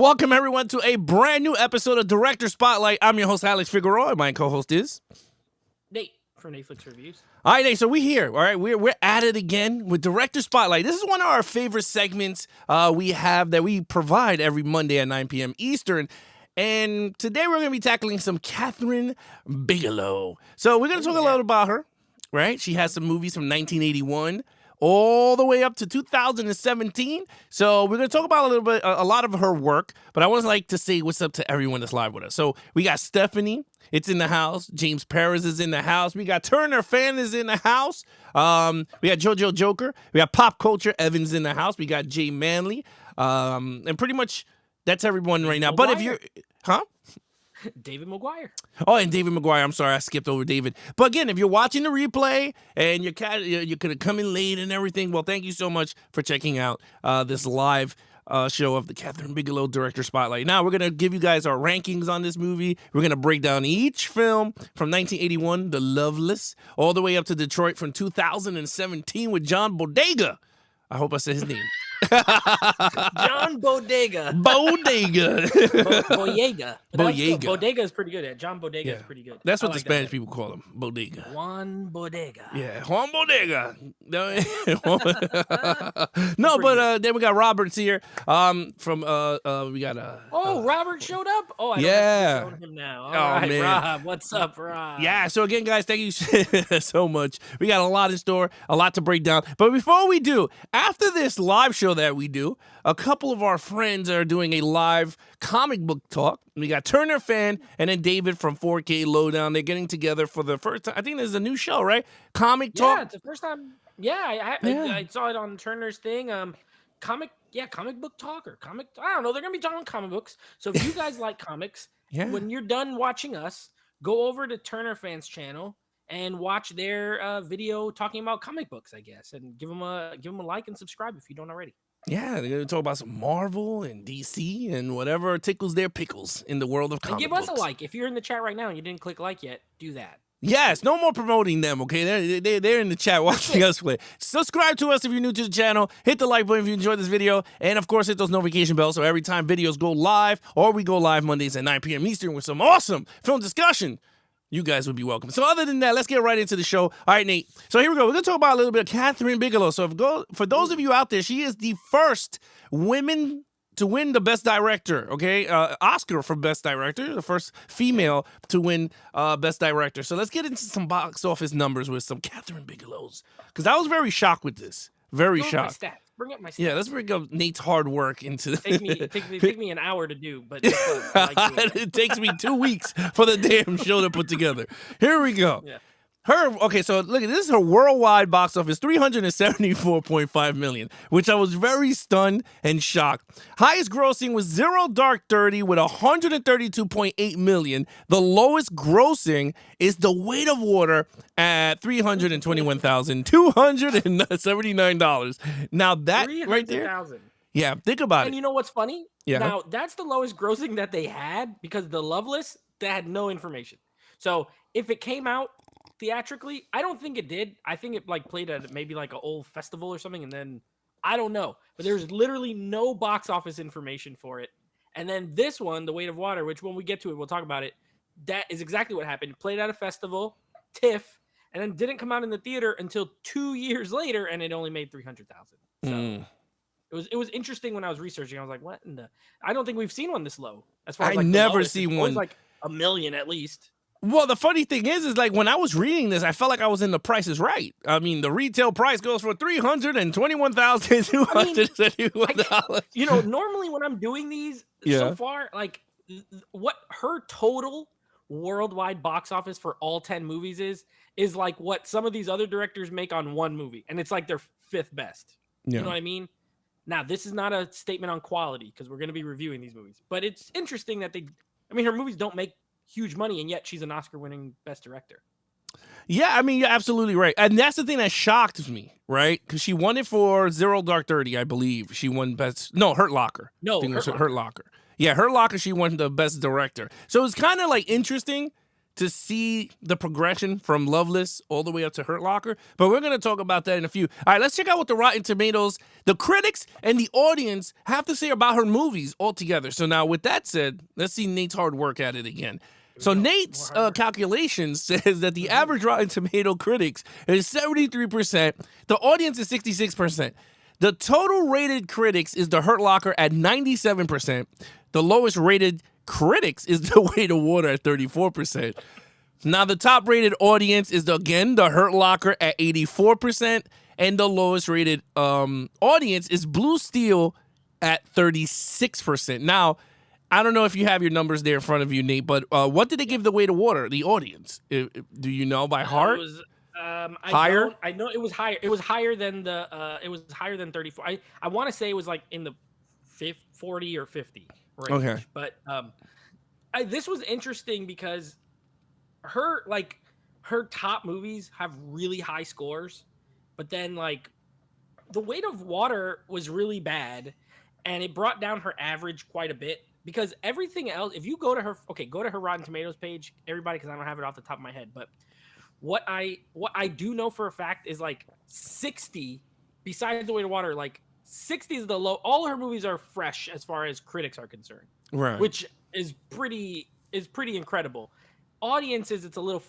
Welcome everyone to a brand new episode of Director Spotlight. I'm your host, Alex Figueroa. My co-host is Nate from Netflix Reviews. All right, Nate, so we're here. All right, we're at it again with Director Spotlight. This is one of our favorite segments we have that we provide every Monday at 9 p.m. Eastern. And today we're going to be tackling some Kathryn Bigelow. So we're going to talk a little about her, right? She has some movies from 1981 all the way up to 2017. So we're going to talk about a lot of her work, but I would like to say what's up to everyone that's live with us. So we got Stephanie. It's in the house. James Perez is in the house. We got Turner Fan is in the house. We got JoJo Joker. We got Pop Culture Evans in the house. We got Jay Manley. And pretty much that's everyone right now. But if you're, David McGuire. Oh, and David McGuire. I'm sorry, I skipped over David. But again, if you're watching the replay and you could have come in late and everything, well, thank you so much for checking out this live show of the Kathryn Bigelow Director Spotlight. Now, we're going to give you guys our rankings on this movie. We're going to break down each film from 1981, The Loveless, all the way up to Detroit from 2017 with John Bodega. I hope I said his name. John Bodega. Bodega. Boyega. Boyega. Bodega is pretty good. John Bodega is pretty good. That's what the Spanish people call him. Bodega. Juan Bodega. Yeah, Juan Bodega. No, but then we got Robert's here. We got Robert showed up. Oh, I yeah. don't have to him now. All right, man. Rob, what's up, Rob? Yeah. So again, guys, thank you so much. We got a lot in store, a lot to break down. But before we do, after this live show that we do, a couple of our friends are doing a live comic book talk. We got Turner Fan and then David from 4K Lowdown. They're getting together for the first time. I think there's a new show, right? Comic talk. Yeah, it's the first time. Yeah, I saw it on Turner's thing. Comic book talk or comic. I don't know. They're gonna be talking comic books. So if you guys like comics, when you're done watching us, go over to Turner Fan's channel and watch their video talking about comic books, I guess, and give them a like and subscribe if you don't already. Yeah, they're going to talk about some Marvel and DC and whatever tickles their pickles in the world of comic books. And give us a like. If you're in the chat right now and you didn't click like yet, do that. Yes, no more promoting them, okay? They're in the chat watching us play. Subscribe to us if you're new to the channel. Hit the like button if you enjoyed this video. And, of course, hit those notification bells so every time videos go live, or we go live Mondays at 9 p.m. Eastern with some awesome film discussion, you guys would be welcome. So other than that, let's get right into the show. All right, Nate. So here we go. We're going to talk about a little bit of Kathryn Bigelow. So for those of you out there, she is the first woman to win the Best Director, okay? Oscar for Best Director, the first female to win Best Director. So let's get into some box office numbers with some Kathryn Bigelow's. Because I was very shocked with this. Very shocked. Bring up my stats. Yeah, let's bring up Nate's hard work into the... Take me an hour to do, but it's fun. I like it takes me 2 weeks for the damn show to put together. Here we go. Yeah. So look at this is her worldwide box office, $374.5 million, which I was very stunned and shocked. Highest grossing was Zero Dark 30 with $132.8 million. The lowest grossing is The Weight of Water at $321,279. Now that right there, yeah, think about it. And you know what's funny? Yeah. Now that's the lowest grossing that they had because The Loveless, they had no information. So if it came out theatrically, I don't think it did. I think it played at maybe an old festival or something, and then I don't know. But there's literally no box office information for it. And then this one, The Weight of Water, which when we get to it, we'll talk about it. That is exactly what happened. It played at a festival, TIFF, and then didn't come out in the theater until 2 years later, and it only made $300,000. So it was interesting when I was researching. I was like, what in the? I don't think we've seen one this low. As far as I never see one. It was like $1 million at least. Well, the funny thing is when I was reading this, I felt like I was in The Price is Right. I mean, the retail price goes for $321,271. Normally when I'm doing these so far, what her total worldwide box office for all 10 movies is like what some of these other directors make on one movie, and it's like their fifth best. You know what I mean? Now, this is not a statement on quality because we're going to be reviewing these movies, but it's interesting that her movies don't make huge money, and yet she's an Oscar-winning Best Director. Yeah, I mean, you're absolutely right. And that's the thing that shocked me, right? Because she won it for Zero Dark 30, I believe. She won Best... No, Hurt Locker. No, Hurt Locker. Yeah, Hurt Locker, she won the Best Director. So it's kind of interesting to see the progression from Loveless all the way up to Hurt Locker, but we're going to talk about that in a few. All right, let's check out what the Rotten Tomatoes, the critics, and the audience have to say about her movies altogether. So now, with that said, let's see Nate's hard work at it again. So Nate's calculations says that the average Rotten Tomato critics is 73%. The audience is 66%. The total rated critics is the Hurt Locker at 97%. The lowest rated critics is The Way to Water at 34%. Now, the top rated audience is, again, the Hurt Locker at 84%. And the lowest rated audience is Blue Steel at 36%. Now, I don't know if you have your numbers there in front of you, Nate, but what did they give The Way to Water, the audience? Do you know by heart? Higher? I know it was higher. It was higher than the. It was higher than 34. I want to say it was like in the 40 or 50 range. Okay. But this was interesting because her top movies have really high scores, but then like The Weight of Water was really bad, and it brought down her average quite a bit. Because everything else, if you go to her Rotten Tomatoes page, everybody, because I don't have it off the top of my head, but what I do know for a fact is like 60, besides The Way to Water, like 60 is the low. All her movies are fresh as far as critics are concerned, right? Which is pretty incredible. Audiences, it's a little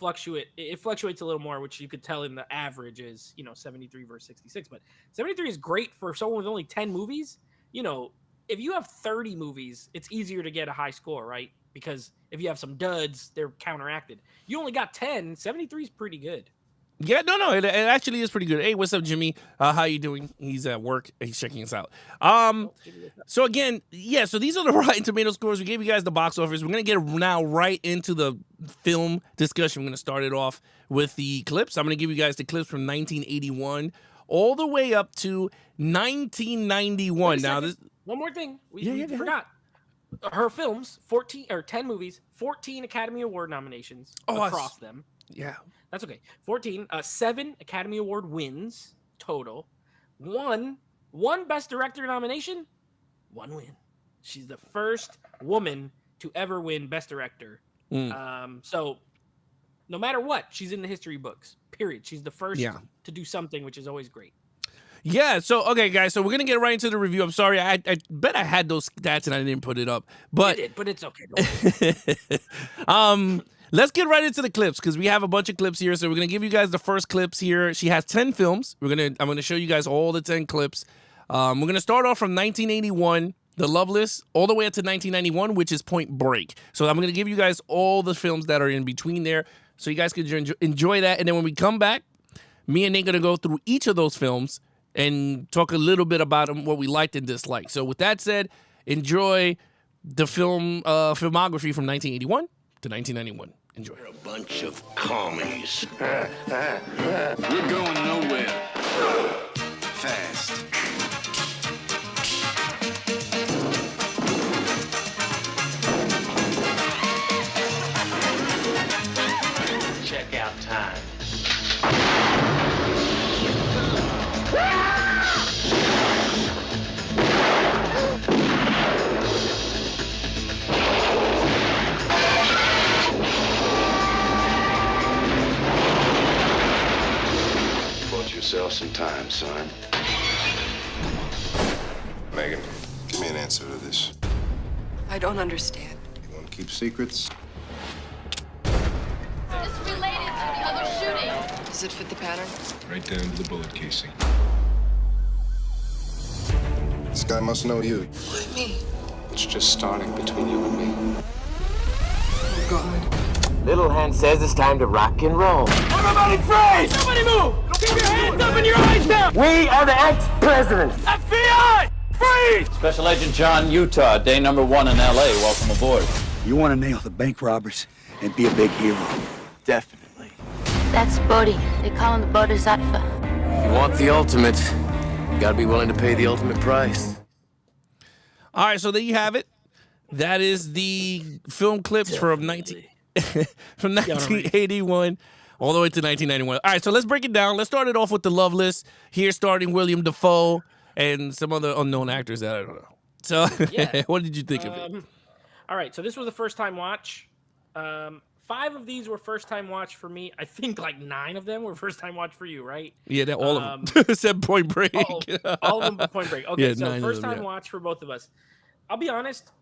it fluctuates a little more, which you could tell in the average is 73 versus 66, but 73 is great for someone with only 10 movies. If you have 30 movies, it's easier to get a high score, right? Because if you have some duds, they're counteracted. You only got 10. 73 is pretty good. Yeah, no, it actually is pretty good. Hey, what's up, Jimmy? How you doing? He's at work. He's checking us out. So again, so these are the Rotten Tomato scores. We gave you guys the box office. We're going to get now right into the film discussion. We're going to start it off with the clips. I'm going to give you guys the clips from 1981 all the way up to 1991. Now, one more thing. We forgot. Her films, 10 movies, 14 Academy Award nominations across them. Yeah. That's okay. 14, 7 Academy Award wins total. One Best Director nomination, 1 win. She's the first woman to ever win Best Director. So no matter what, she's in the history books, period. She's the first to do something, which is always great. Yeah, so, okay, guys, so we're going to get right into the review. I'm sorry, I bet I had those stats and I didn't put it up. But, you did, but it's okay. Let's get right into the clips because we have a bunch of clips here. So we're going to give you guys the first clips here. She has 10 films. I'm going to show you guys all the 10 clips. We're going to start off from 1981, The Loveless, all the way up to 1991, which is Point Break. So I'm going to give you guys all the films that are in between there so you guys can enjoy that. And then when we come back, me and Nate are going to go through each of those films and talk a little bit about them, what we liked and disliked. So with that said, enjoy the filmography from 1981 to 1991. Enjoy. You're a bunch of commies. We're going nowhere. Fast. Check out time. Yourself some time, son. Megan, give me an answer to this. I don't understand. You want to keep secrets? Is related to the other shootings. Does it fit the pattern? Right down to the bullet casing. This guy must know you. Why me? It's just starting between you and me. Oh, God. Little Hand says it's time to rock and roll. Everybody freeze! Nobody move! Keep your hands up and your eyes down! We are the ex-presidents. FBI! Freeze! Special Agent John, Utah, day number 1 in L.A. Welcome aboard. You want to nail the bank robbers and be a big hero. Definitely. That's Bodhi. They call him the Bodhisattva. If you want the ultimate, you gotta be willing to pay the ultimate price. All right, so there you have it. That is the film clips from 1981 all the way to 1991. All right, so let's break it down. Let's start it off with The Loveless. Here starting William Dafoe and some other unknown actors that I don't know. So what did you think of it? All right, so this was a first-time watch. 5 of these were first time watch for me. I think like 9 of them were first time watch for you, right? Yeah, that all of them. Except Point Break. All of them but Point Break. Okay, Yeah, so 9 of first them, time yeah. watch for both of us. I'll be honest,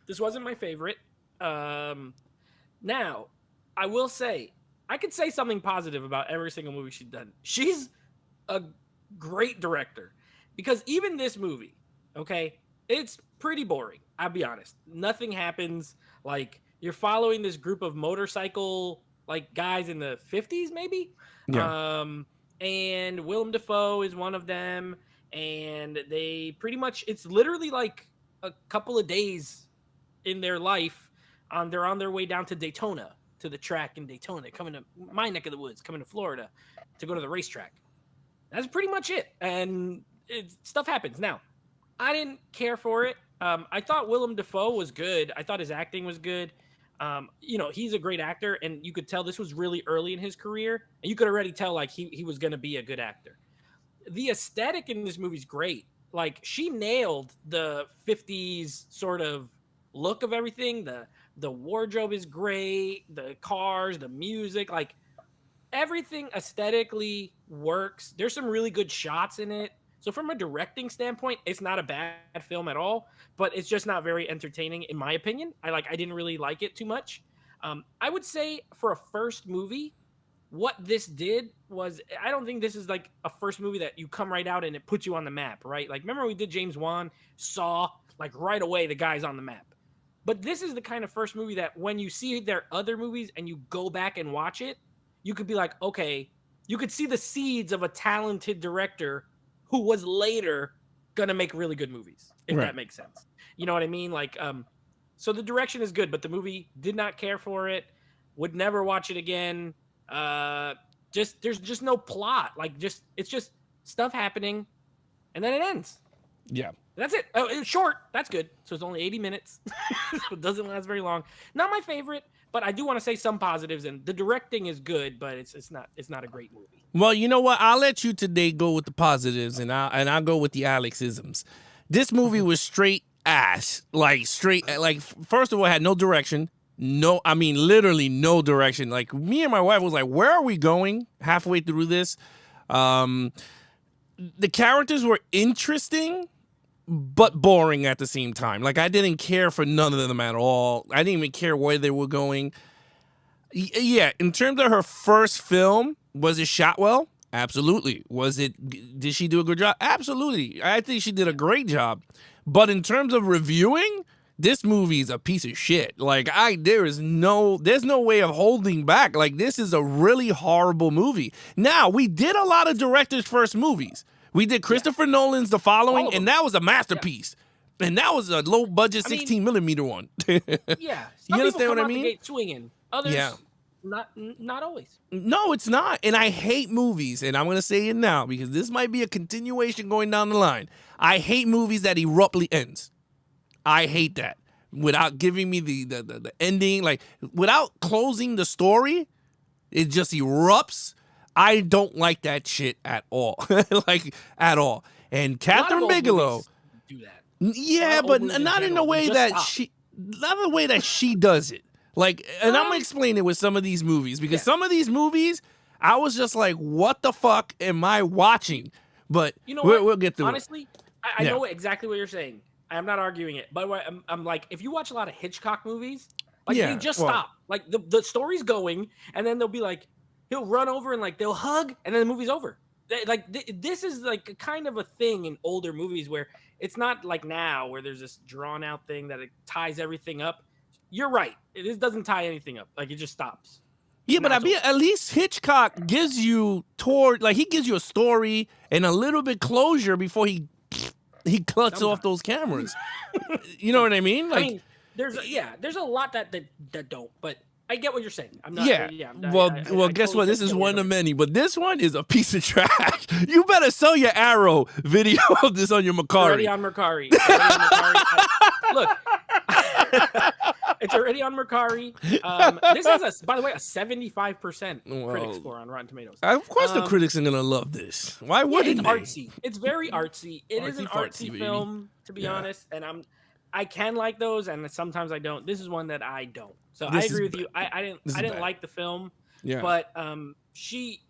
this wasn't my favorite. Now, I will say, I could say something positive about every single movie she's done. She's a great director, because even this movie, okay, it's pretty boring. I'll be honest. Nothing happens. Like, you're following this group of motorcycle like guys in the 50s, maybe. Yeah. And Willem Dafoe is one of them, and they pretty much, it's literally like a couple of days in their life. They're on their way down to Daytona, to the track in Daytona, coming to my neck of the woods, coming to Florida to go to the racetrack. That's pretty much it. And stuff happens. Now, I didn't care for it. I thought Willem Dafoe was good. I thought his acting was good. He's a great actor, and you could tell this was really early in his career, and you could already tell like he was going to be a good actor. The aesthetic in this movie is great. Like, she nailed the 50s sort of look of everything. The wardrobe is great, the cars, the music, like everything aesthetically works. There's some really good shots in it. So from a directing standpoint, it's not a bad film at all, but it's just not very entertaining in my opinion. I didn't really like it too much. I would say for a first movie, what this did was, I don't think this is like a first movie that you come right out and it puts you on the map, right? Like, remember we did James Wan, Saw, like right away the guy's on the map. But this is the kind of first movie that when you see their other movies and you go back and watch it, you could be like, okay, you could see the seeds of a talented director who was later gonna make really good movies, if that makes sense. You know what I mean? Like, so the direction is good, but the movie did not care for it, would never watch it again. There's just no plot. Like, it's just stuff happening, and then it ends. Yeah. That's it. Oh, it's short. That's good. So it's only 80 minutes. It doesn't last very long. Not my favorite, but I do want to say some positives. And the directing is good, but it's not a great movie. Well, you know what? I'll let you today go with the positives, and I'll go with the Alexisms. This movie was straight ass. Like, first of all, it had no direction. No, I mean, literally no direction. Like, me and my wife was like, where are we going halfway through this? The characters were interesting, but boring at the same time. Like, I didn't care for none of them at all. I didn't even care where they were going. Yeah, in terms of her first film, was it shot well? Absolutely. Did she do a good job? Absolutely. I think she did a great job. But in terms of reviewing, this movie is a piece of shit. Like, there's no way of holding back. Like, this is a really horrible movie. Now, we did a lot of directors' first movies. We did Christopher Nolan's The Following, and that was a masterpiece. Yeah. And that was a low-budget 16mm one. Yeah. You understand what I mean? The gate swinging. Others, not always. No, it's not. And I hate movies, and I'm going to say it now because this might be a continuation going down the line. I hate movies that abruptly ends. I hate that. Without giving me the ending, like, without closing the story, it just erupts. I don't like that shit at all. Like, at all. And Kathryn Bigelow do that. Yeah, but not in the way that she does it. Like, and I'm gonna explain it with some of these movies, because some of these movies I was just like, what the fuck am I watching? But you know we'll get through Honestly, it. I know exactly what you're saying. I'm not arguing it. But I'm like, if you watch a lot of Hitchcock movies, like, they just stop. Like, the story's going, and then they'll be like, he'll run over and like they'll hug, and then the movie's over. This is like a kind of a thing in older movies where it's not like now where there's this drawn out thing that it ties everything up. You're right. This doesn't tie anything up. Like, it just stops. Yeah, but at least Hitchcock gives you he gives you a story and a little bit closure before he cuts off those cameras. You know what I mean? Like, I mean, there's a lot that don't, but I get what you're saying. I'm not. Well, guess what? This is one of many, but this one is a piece of trash. You better sell your Arrow video of this on your Mercari. It's already on Mercari. Look, it's already on Mercari. This has, by the way, a 75% critic score on Rotten Tomatoes. Of course, the critics are gonna love this. Why wouldn't it's artsy? It's very artsy. It is an artsy film, to be honest. And I can like those, and sometimes I don't. This is one that I don't. So I This is agree with you. I This is didn't bad. like the film, Yeah. but she,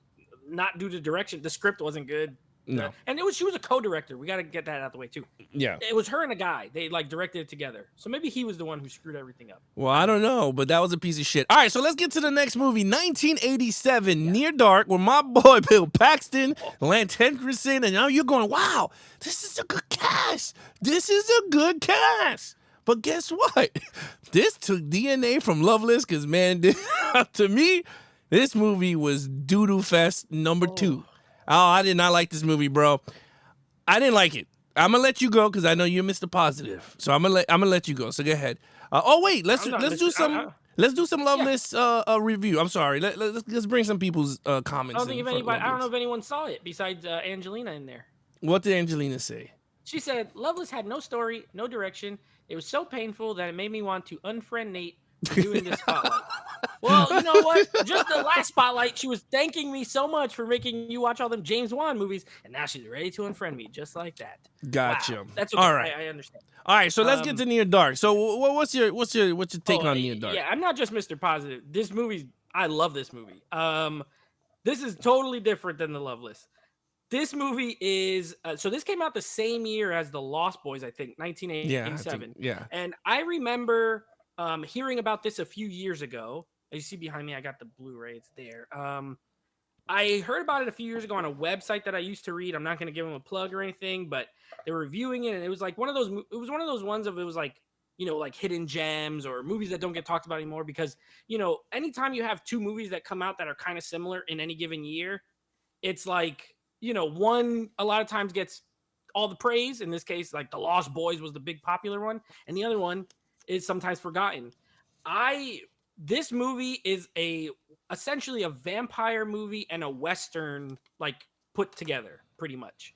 not due to direction, the script wasn't good. No. And she was a co-director. We got to get that out the way too. Yeah. It was her and a guy. They like directed it together. So maybe he was the one who screwed everything up. Well, I don't know, but that was a piece of shit. All right, so let's get to the next movie, 1987, Near Dark, with my boy Bill Paxton, Lance Henriksen, and now you're going, wow, this is a good cast. This is a good cast. But guess what? This took DNA from Loveless, because, man, to me, this movie was doo-doo fest number 2. Oh, I did not like this movie, bro. I didn't like it. I'm gonna let you go because I know you're Mr. Positive. So I'm gonna let you go. So go ahead. Wait, let's do some Loveless review. I'm sorry. Let's bring some people's comments. I don't think if anybody. I don't know if anyone saw it besides Angelina in there. What did Angelina say? She said Loveless had no story, no direction. It was so painful that it made me want to unfriend Nate for doing this spotlight. Well, you know what? Just the last spotlight, she was thanking me so much for making you watch all them James Wan movies, and now she's ready to unfriend me, just like that. Gotcha. Wow. That's okay. All right. I understand. All right, so let's get to Near Dark. So what's your take on Near Dark? Yeah, I'm not just Mr. Positive. This movie, I love this movie. This is totally different than The Loveless. This movie is so this came out the same year as The Lost Boys, I think, 1987. Yeah. And I remember hearing about this a few years ago. As you see behind me, I got the Blu-ray. It's there. I heard about it a few years ago on a website that I used to read. I'm not going to give them a plug or anything, but they were reviewing it, and it was like one of those. It was one of those ones of it was like, you know, like hidden gems or movies that don't get talked about anymore because, you know, anytime you have two movies that come out that are kind of similar in any given year, it's like, you know, one a lot of times gets all the praise. In this case, like The Lost Boys was the big popular one, and the other one is sometimes forgotten. This movie is essentially a vampire movie and a Western like put together pretty much.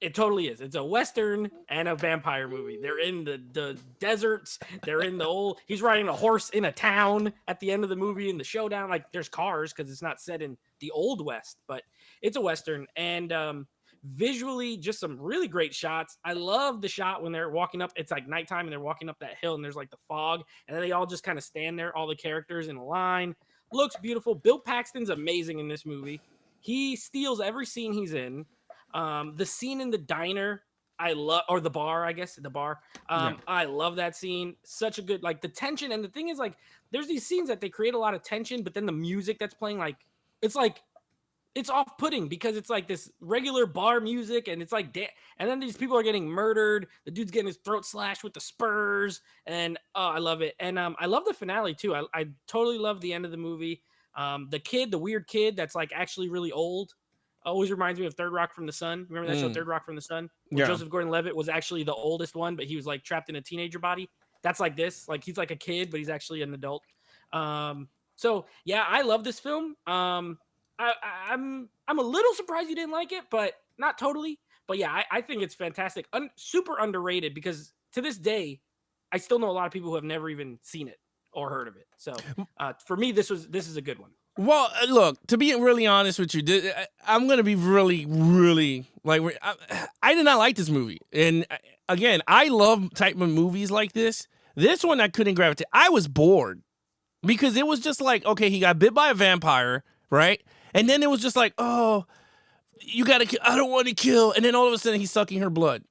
It totally is. It's a Western and a vampire movie. They're in the deserts. They're in he's riding a horse in a town at the end of the movie in the showdown. Like there's cars because it's not set in the Old West, but it's a Western. And visually, just some really great shots. I love the shot when they're walking up. It's like nighttime and they're walking up that hill and there's like the fog. And then they all just kind of stand there, all the characters in a line. Looks beautiful. Bill Paxton's amazing in this movie. He steals every scene he's in. The scene in the diner, I love, or the bar, I guess, the bar. I love that scene. Such a good, like the tension. And the thing is, like, there's these scenes that they create a lot of tension, but then the music that's playing, it's off-putting because it's like this regular bar music and it's like, and then these people are getting murdered. The dude's getting his throat slashed with the spurs, and I love it. And I love the finale too. I totally love the end of the movie. The weird kid that's like actually really old. Always reminds me of Third Rock from the Sun. Remember that show, Third Rock from the Sun? Where Joseph Gordon-Levitt was actually the oldest one, but he was like trapped in a teenager body. That's like this. Like he's like a kid, but he's actually an adult. So yeah, I love this film. I'm a little surprised you didn't like it, but not totally. But yeah, I think it's fantastic. Super underrated because to this day, I still know a lot of people who have never even seen it or heard of it. So for me, this is a good one. Well, look, to be really honest with you, I'm going to be really, really, like, I did not like this movie. And again, I love type of movies like this. This one I couldn't gravitate. I was bored because it was just like, okay, he got bit by a vampire, right? And then it was just like, oh, you got to kill. I don't want to kill. And then all of a sudden he's sucking her blood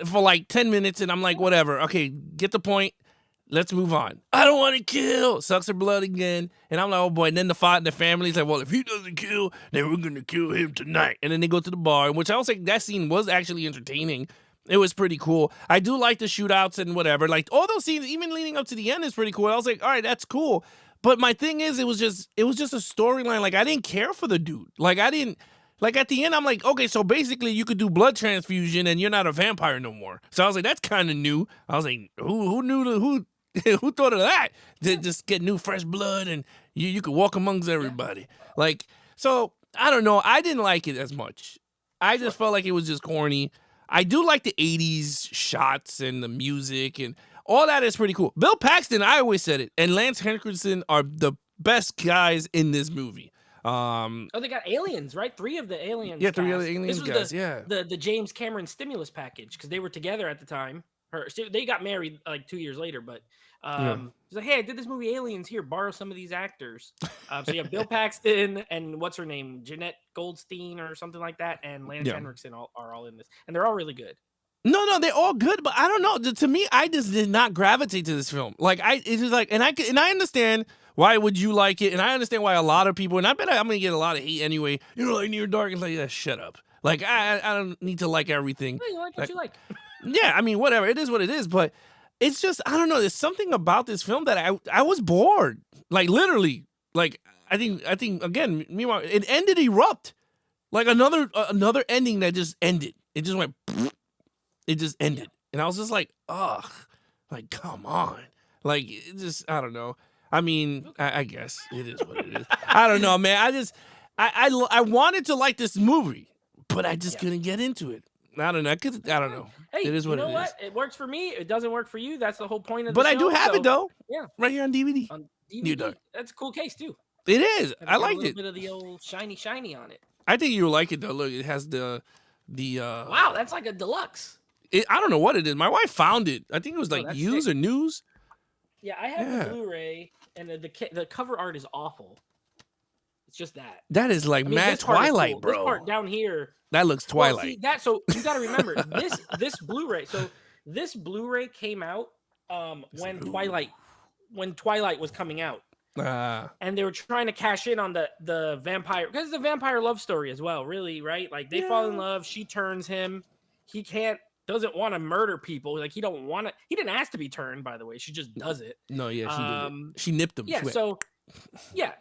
for like 10 minutes. And I'm like, whatever. Okay, get the point. Let's move on. I don't want to kill. Sucks her blood again. And I'm like, oh boy. And then the family's like, well, if he doesn't kill, then we're going to kill him tonight. And then they go to the bar, which I was like, that scene was actually entertaining. It was pretty cool. I do like the shootouts and whatever. Like all those scenes, even leading up to the end is pretty cool. I was like, all right, that's cool. But my thing is, it was just a storyline. Like I didn't care for the dude. Like at the end, I'm like, okay, so basically you could do blood transfusion and you're not a vampire no more. So I was like, that's kind of new. I was like, who who thought of that? To just get new fresh blood and you could walk amongst everybody. Like, so I don't know. I didn't like it as much. I just felt like it was just corny. I do like the 80s shots and the music and all that is pretty cool. Bill Paxton, I always said it, and Lance Henriksen are the best guys in this movie. They got aliens, right? 3 of the aliens. Yeah, 3 of the cast. aliens This was guys, the James Cameron stimulus package because they were together at the time. They got married like 2 years later, but he's like, hey, I did this movie Aliens. Here, borrow some of these actors. So you have Bill Paxton and what's her name, Jeanette Goldstein or something like that, and Lance Henriksen are all in this, and they're all really good. No, they're all good, but I don't know. To me, I just did not gravitate to this film. Like it's just like, and I understand why would you like it, and I understand why a lot of people, and I bet I'm gonna get a lot of hate anyway. You know, like Near Dark, it's like, yeah, shut up. Like I don't need to like everything. You like what you like. Yeah, I mean, whatever. It is what it is, but it's just, I don't know. There's something about this film that I was bored. Like literally, like I think again. Meanwhile, it ended erupt, like another ending that just ended. It just went. It just ended, and I was just like, ugh, like come on, like it just, I don't know. I mean, I guess it is what it is. I don't know, man. I wanted to like this movie, but I just couldn't get into it. I don't know. I don't know. Hey, it is what you know it what? is. It works for me. It doesn't work for you. That's the whole point of the But show. I do have it though. Yeah, right here on DVD. on Near DVD. Dark. That's a cool case too. It is. And I it's got liked a little it. bit of the old shiny on it. I think you'll like it though. Look, it has the. Wow, that's like a deluxe. I don't know what it is. My wife found it. I think it was like that's used sick. or news. Yeah, I have the Blu-ray, and the cover art is awful. It's just that. That is like I mean, mad this part is Twilight, cool. bro. This part down here. That looks Well, Twilight. see, that, so you got to remember this Blu-ray. So this Blu-ray came out when Twilight was coming out, and they were trying to cash in on the vampire, because it's a vampire love story as well, really, right? Like they fall in love, she turns him, he doesn't want to murder people, like he didn't ask to be turned, by the way, she just does it. No, yeah, she did it. She nipped him. Yeah, She went,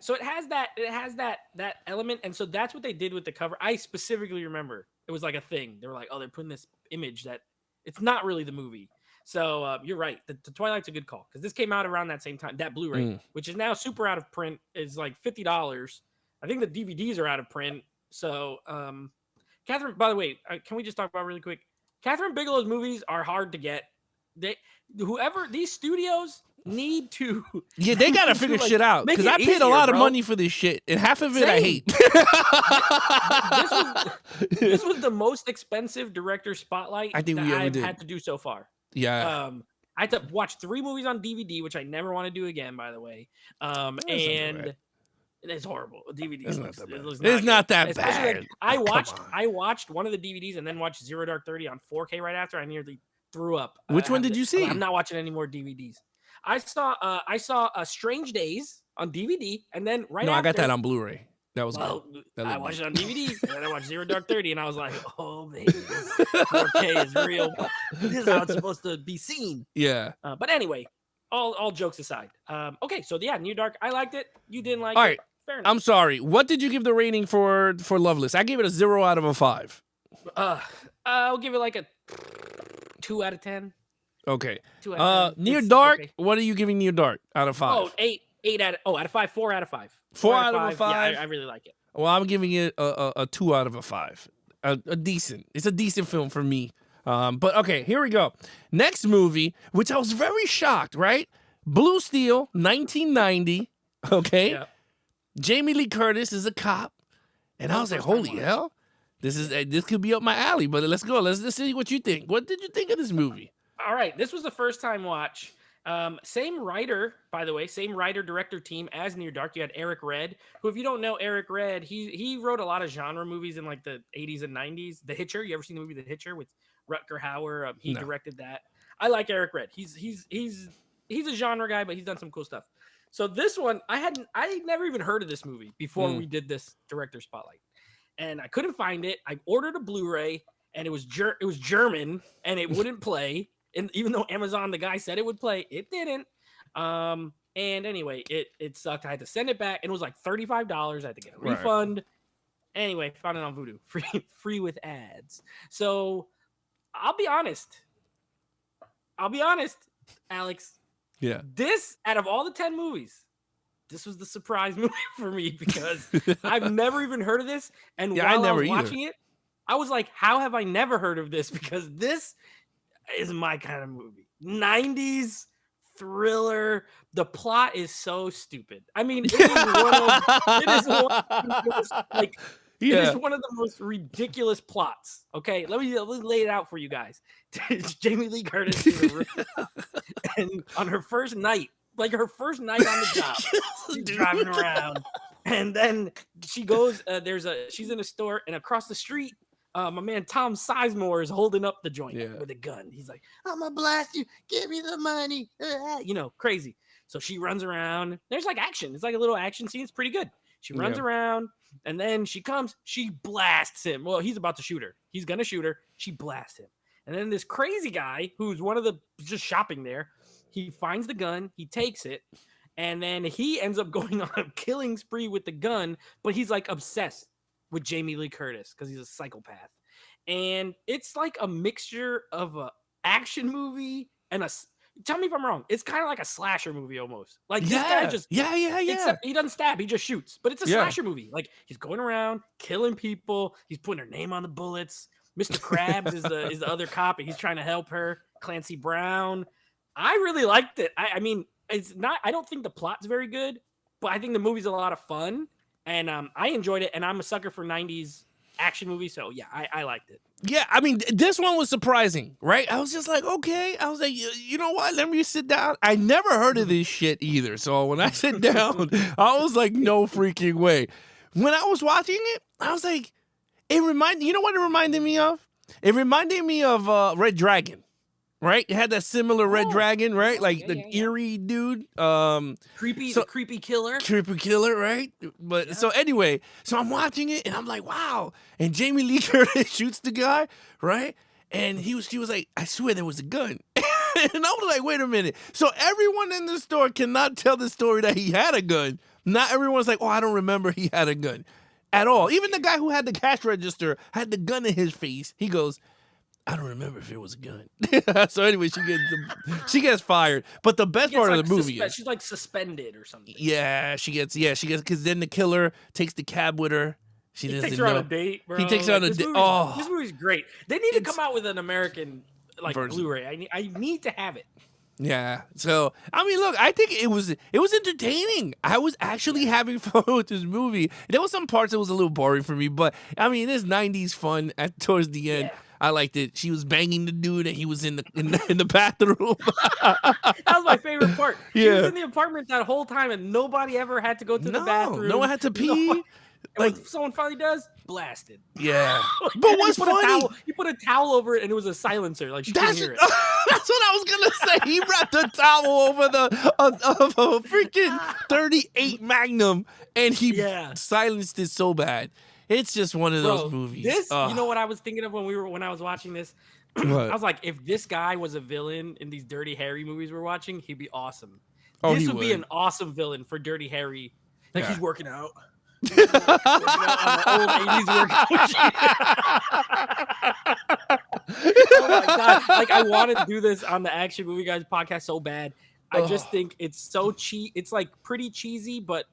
so it has that element, and so that's what they did with the cover. I specifically remember it was like a thing. They were like, oh, they're putting this image that it's not really the movie. So you're right. The Twilight's a good call, because this came out around that same time. That Blu-ray, which is now super out of print, is like $50. I think the DVDs are out of print. So Kathryn, by the way, can we just talk about really quick? Kathryn Bigelow's movies are hard to get. These studios need to. Yeah, they gotta figure shit out, because I paid a lot of money for this shit, and half of it I hate. This was the most expensive director spotlight I think that we ever I've did. had to do so far. Yeah. I had to watch 3 movies on DVD, which I never want to do again, by the way. And it's horrible. DVD. It's not that Especially, bad. like, I watched one of the DVDs and then watched Zero Dark 30 on 4K right after. I nearly threw up. Which one did you see? I'm not watching any more DVDs. I saw Strange Days on DVD, and then after, I got that on Blu-ray. That was good. That I watched it on DVD, and then I watched Zero Dark 30, and I was like, oh, baby, this 4K is real. This is how it's supposed to be seen. Yeah. But anyway, all jokes aside. Okay, so yeah, Near Dark, I liked it. You didn't like All it. right. Fair enough. I'm sorry. What did you give the rating for Loveless? I gave it a 0 out of 5. I'll give it like a 2 out of 10. Okay. 2 out of 10. Near It's Dark, okay. what are you giving Near Dark out of 5? Oh, 8 out of 5. 4 out of 5. 4 out of 5? Yeah, I really like it. Well, I'm giving it a 2 out of 5. A decent. It's a decent film for me. But okay, here we go. Next movie, which I was very shocked, right? Blue Steel, 1990. Okay. Yeah. Jamie Lee Curtis is a cop. And I was like, holy hell. This could be up my alley, but let's go. Let's see what you think. What did you think of this movie? All right. This was the first time watch. Same writer, by the way, same writer-director team as Near Dark. You had Eric Red, who, if you don't know Eric Red, he wrote a lot of genre movies in like the 80s and 90s. The Hitcher. You ever seen the movie The Hitcher with Rutger Hauer? He directed that. I like Eric Red. He's a genre guy, but he's done some cool stuff. So this one, I never even heard of this movie before we did this director spotlight, and I couldn't find it. I ordered a Blu-ray, and it was German, and it wouldn't play. And even though Amazon, the guy said it would play, it didn't. And anyway, it sucked. I had to send it back, and it was like $35. I had to get a refund. Anyway, found it on Vudu, free with ads. So I'll be honest, Alex. Yeah. This, out of all the 10 movies, this was the surprise movie for me, because I've never even heard of this. And while I was watching it, I was like, how have I never heard of this? Because this is my kind of movie. 90s thriller. The plot is so stupid. I mean, it is one of those, like, It Yeah. is one of the most ridiculous plots. Okay, let me lay it out for you guys. Jamie Lee Curtis is a rookie, and on her first night, on the job, she's driving around, and then she goes. She's in a store, and across the street, my man Tom Sizemore is holding up the joint with a gun. He's like, "I'm gonna blast you. Give me the money." Crazy. So she runs around. There's like action. It's like a little action scene. It's pretty good. She runs around, and then she blasts him. Well, he's about to shoot her. He's gonna shoot her. She blasts him. And then this crazy guy, who's one of the just shopping there, he finds the gun, he takes it, and then he ends up going on a killing spree with the gun, but he's like obsessed with Jamie Lee Curtis because he's a psychopath. And it's like a mixture of a action movie and tell me if I'm wrong. It's kind of like a slasher movie almost. Like this guy just except he doesn't stab, he just shoots. But it's a slasher movie. Like he's going around killing people. He's putting her name on the bullets. Mr. Krabs is the other cop, and he's trying to help her. Clancy Brown. I really liked it. I mean, it's not. I don't think the plot's very good, but I think the movie's a lot of fun, and I enjoyed it. And I'm a sucker for '90s action movies, so yeah, I liked it. Yeah, I mean, this one was surprising, right? I was just like, okay. I was like, you know what? Let me sit down. I never heard of this shit either. So when I sit down, I was like, no freaking way. When I was watching it, I was like, you know what it reminded me of? It reminded me of Red Dragon, right? It had that similar Red Dragon, right? Like the eerie dude. Creepy killer. Creepy killer, right? But so anyway, so I'm watching it and I'm like, wow. And Jamie Lee Curtis shoots the guy, right? And she was like, I swear there was a gun. And I was like, wait a minute. So everyone in the store cannot tell the story that he had a gun. Not everyone's like, oh, I don't remember he had a gun at all. Even the guy who had the cash register had the gun in his face. He goes, I don't remember if it was a gun. So anyway, she gets fired. But the best part of the movie is she's like suspended or something. Yeah, she gets because then the killer takes the cab with her. He takes her on a date, bro. He takes her on a date. This movie's great. They need to come out with an American version. Blu-ray. I need to have it. Yeah. So I mean, look, I think it was entertaining. I was actually having fun with this movie. There was some parts that was a little boring for me, but I mean, it's 90s fun towards the end. Yeah. I liked it. She was banging the dude, and he was in the bathroom. That was my favorite part. He was in the apartment that whole time, and nobody ever had to go to the bathroom. No one had to pee. Like if someone finally does, blasted. Yeah. But what's funny? You put a towel over it, and it was a silencer. Like she couldn't hear it. That's what I was gonna say. He wrapped a towel over a freaking 38 Magnum, and he silenced it so bad. It's just one of those movies. You know what I was thinking of when I was watching this? I was like, if this guy was a villain in these Dirty Harry movies we're watching, he'd be awesome. This would be an awesome villain for Dirty Harry. Like he's working out. Working out on the old 80s workout. Oh my god! Like I want to do this on the Action Movie Guys podcast so bad. I just think it's so cheap. It's like pretty cheesy, but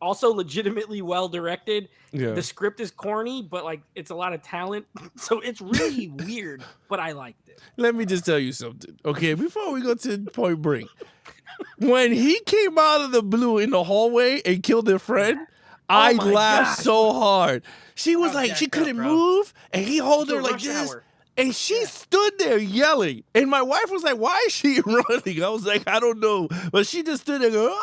also legitimately well directed. Yeah. The script is corny, but like it's a lot of talent. So it's really weird, but I liked it. Let me just tell you something. Okay, before we go to Point Break. When he came out of the blue in the hallway and killed their friend, I laughed so hard. She was like, she couldn't move, and he held her like this. And she stood there yelling. And my wife was like, why is she running? I was like, I don't know. But she just stood there going,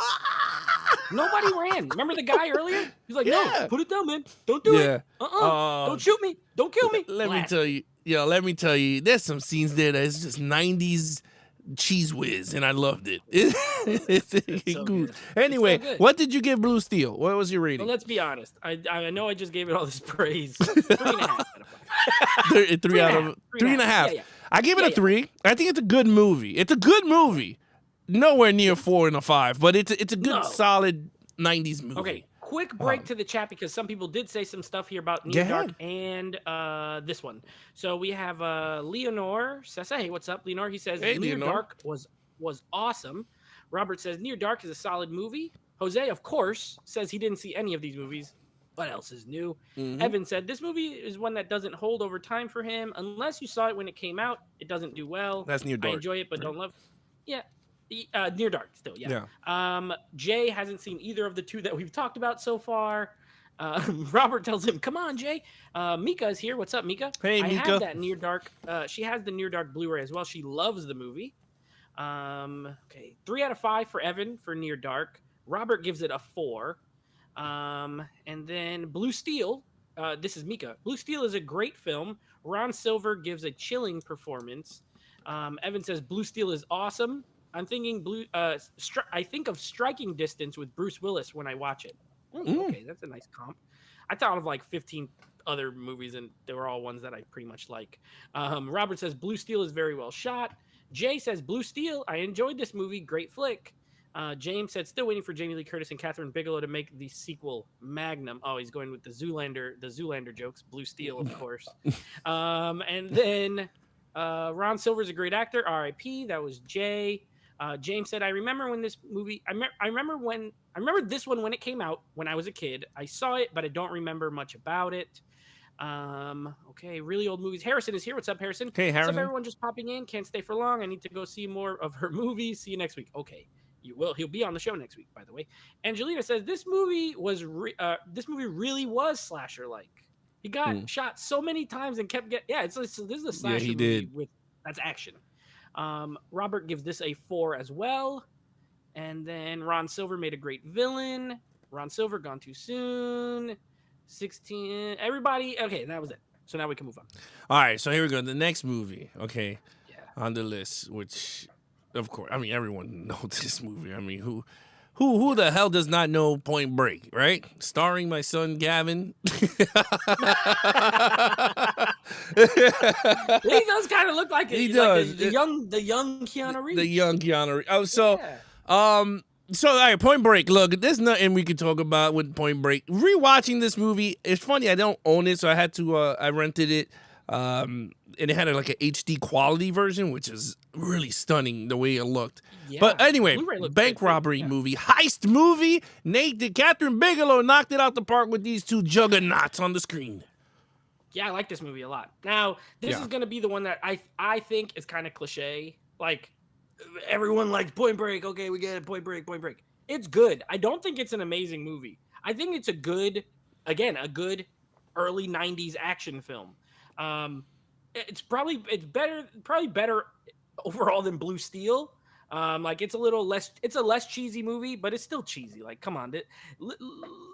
Nobody ran. Remember the guy earlier? He's like, no, put it down, man. Don't do it. Don't shoot me. Don't kill me. Let me tell you, there's some scenes there that's just 90s cheese whiz, and I loved it. It's so good. Anyway, so what did you give Blue Steel? What was your rating? Well, let's be honest. I know I just gave it all this praise. 3.5 3 out of 3.5. Yeah. I gave it a 3. I think it's a good movie. It's a good movie. Nowhere near 4 and a 5, but it's a good solid 90s movie. Okay. Quick break to the chat because some people did say some stuff here about Near Dark and this one. So we have Leonore says, hey, what's up, Leonore? He says, Near Dark was awesome. Robert says, Near Dark is a solid movie. Jose, of course, says he didn't see any of these movies. What else is new? Mm-hmm. Evan said, this movie is one that doesn't hold over time for him. Unless you saw it when it came out, it doesn't do well. That's Near Dark. I enjoy it, but don't love it. Yeah. Near Dark still, yeah. Jay hasn't seen either of the two that we've talked about so far. Robert tells him, "Come on, Jay. Mika is here. What's up, Mika? Hey, I Mika. have that Near Dark. She has the Near Dark Blu-ray as well. She loves the movie. Okay, 3 out of 5 for Evan for Near Dark. Robert gives it a 4. And then Blue Steel. This is Mika. Blue Steel is a great film. Ron Silver gives a chilling performance. Evan says Blue Steel is awesome. I'm thinking I think of Striking Distance with Bruce Willis when I watch it. Okay, that's a nice comp. I thought of like 15 other movies, and they were all ones that I pretty much like. Robert says Blue Steel is very well shot. Jay says Blue Steel. I enjoyed this movie. Great flick. James said still waiting for Jamie Lee Curtis and Kathryn Bigelow to make the sequel Magnum. Oh, he's going with the Zoolander jokes. Blue Steel, of course. And then Ron Silver's a great actor. R.I.P. That was Jay. James said, I remember when this movie, I remember this one when it came out when I was a kid. I saw it, but I don't remember much about it. Okay, really old movies. Harrison is here. What's up, Harrison? Hey, Harrison. What's up, everyone just popping in? Can't stay for long. I need to go see more of her movies. See you next week. Okay, you will. He'll be on the show next week, by the way. Angelina says, this movie really was slasher-like. He got shot so many times and kept getting, this is a slasher movie with, that's action. Robert gives this a 4 as well. And then Ron Silver made a great villain. Ron Silver gone too soon. 16. Everybody. Okay, that was it. So now we can move on. All right, so here we go. The next movie, okay, on the list, which, of course, I mean, everyone knows this movie. I mean, who the hell does not know Point Break, right? Starring my son Gavin. He does kind of look like He like does. the young Keanu Reeves. The young Keanu Reeves. So, all right, Point Break. Look, there's nothing we could talk about with Point Break. Rewatching this movie, it's funny. I don't own it, so I had to. I rented it, and it had like an HD quality version, which is really stunning the way it looked. Yeah, But anyway, Blu-ray looked bank good, robbery yeah. movie, heist movie. Kathryn Bigelow knocked it out the park with these two juggernauts on the screen. Yeah, I like this movie a lot. Now, this is going to be the one that I think is kind of cliche. Like, everyone likes Point Break. Okay, we get it. Point Break. It's good. I don't think it's an amazing movie. I think it's a good early 90s action film. It's probably better overall than Blue Steel. Like it's a less cheesy movie, but it's still cheesy. Like, come on.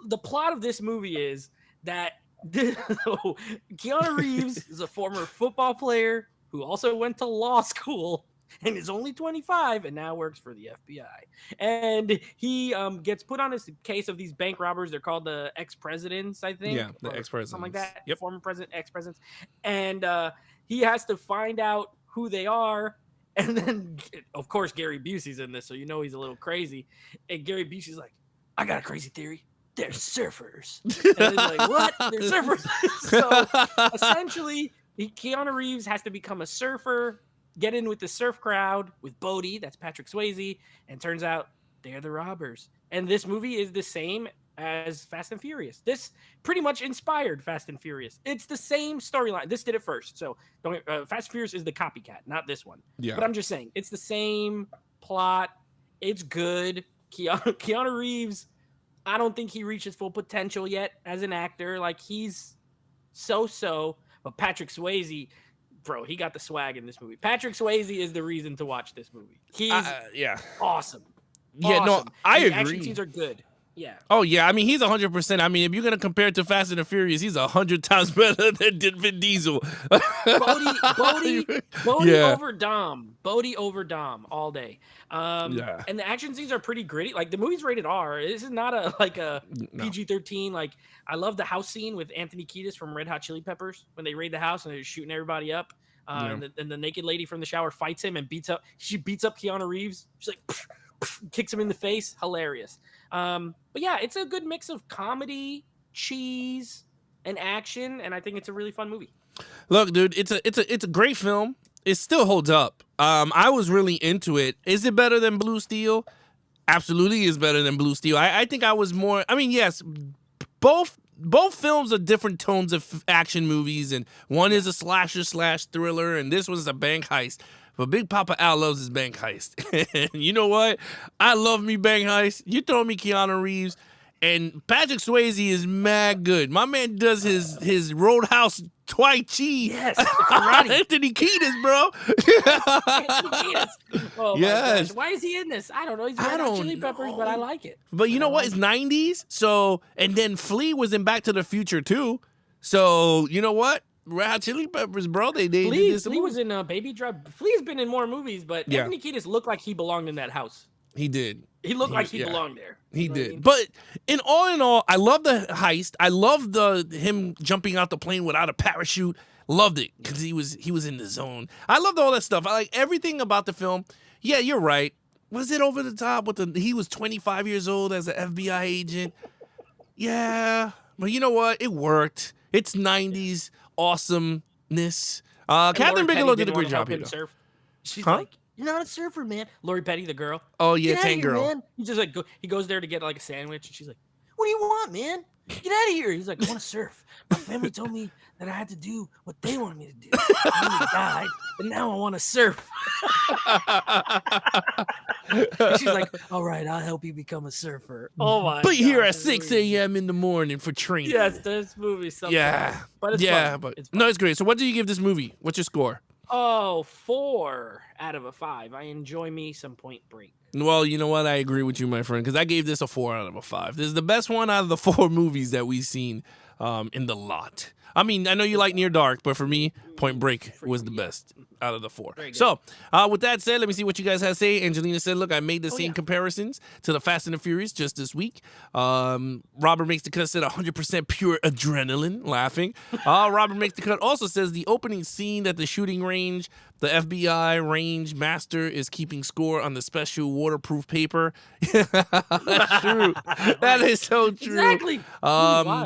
The plot of this movie is that Keanu Reeves is a former football player who also went to law school and is only 25 and now works for the FBI. And he gets put on this case of these bank robbers. They're called the ex-presidents, I think. Yeah, the ex-presidents. Something like that. Yep. Former president, ex-presidents. And he has to find out who they are. And then, of course, Gary Busey's in this, so you know he's a little crazy. And Gary Busey's like, I got a crazy theory. They're surfers. And he's like, what? They're surfers. So essentially, Keanu Reeves has to become a surfer, get in with the surf crowd with Bodhi, that's Patrick Swayze, and turns out they're the robbers. And this movie is the same as Fast and Furious. This pretty much inspired Fast and Furious. It's the same storyline. This did it first. So Fast and Furious is the copycat, not this one. Yeah. But I'm just saying, it's the same plot. It's good. Keanu Reeves, I don't think he reached his full potential yet as an actor. Like, he's so-so. But Patrick Swayze, bro, he got the swag in this movie. Patrick Swayze is the reason to watch this movie. He's awesome. Yeah, awesome. no, I And agree. The action scenes are good. Yeah. Oh, yeah. I mean, he's 100%. I mean, if you're going to compare it to Fast and the Furious, he's 100 times better than Vin Diesel. Bodhi Yeah. over Dom. Bodhi over Dom all day. Yeah. And the action scenes are pretty gritty. Like, the movie's rated R. This is not a PG-13. Like, I love the house scene with Anthony Kiedis from Red Hot Chili Peppers when they raid the house and they're shooting everybody up. And the naked lady from the shower fights him and beats up Keanu Reeves. She's like, pff, pff, kicks him in the face. Hilarious. But yeah, it's a good mix of comedy, cheese, and action, and I think it's a really fun movie. Look, dude, it's a great film. It still holds up. I was really into it. Is it better than Blue Steel? Absolutely is better than Blue Steel. I think I was more, I mean, yes, both films are different tones of action movies, and one is a slasher / thriller, and this one's a bank heist. But Big Papa Al loves his bank heist. And you know what? I love me bank heist. You throw me Keanu Reeves, And Patrick Swayze is mad good. My man does his Roadhouse Tai Chi. Yes, karate. Anthony Kiedis, bro. Oh Yes. my gosh. Why is he in this? I don't know. He's Red Hot Chili Peppers, but I like it. But you know what? It's 90s. So, and then Flea was in Back to the Future too. So, you know what? Red Hot Chili Peppers, bro. They did this. Flea was in Baby Drive. Flea's been in more movies, but Yeah. Anthony Kiedis looked like he belonged in that house. He did. He looked like he yeah. belonged there. He You know what I did. mean? But in all, I love the heist. I love him jumping out the plane without a parachute. Loved it because he was in the zone. I loved all that stuff. I like everything about the film. Yeah, you're right. Was it over the top with he was 25 years old as an FBI agent? Yeah. But you know what? It worked. It's 90s awesomeness. Kathryn Bigelow did a great job here. Surf. She's Huh? like, "You're not a surfer, man." Lori Petty, the girl. Oh yeah, Get outta Tank here, Girl. man. He just like he goes there to get like a sandwich, and she's like, "What do you want, man? Get out of here." He's like, "I want to surf. My family told me that I had to do what they wanted me to do. I died, but now I want to surf." And she's like, "All right, I'll help you become a surfer." Oh my! But here gosh, at 6 a.m. in the morning for training. Yes, this movie's something. Yeah. else. But it's yeah, fun. but It's fun. no, it's great. So what do you give this movie? What's your score? Oh, 4 out of 5. I enjoy me some Point Break. Well, you know what? I agree with you, my friend, because I gave this a 4 out of 5. This is the best one out of the 4 movies that we've seen in the lot. I mean, I know you like Near Dark, but for me, Point Break was the best out of the 4. So, with that said, let me see what you guys have to say. Angelina said, look, I made the same comparisons to the Fast and the Furious just this week. Robert Makes the Cut said 100% pure adrenaline, laughing. Robert Makes the Cut also says the opening scene at the shooting range, the FBI range master is keeping score on the special waterproof paper. That's true. That is so true. Exactly.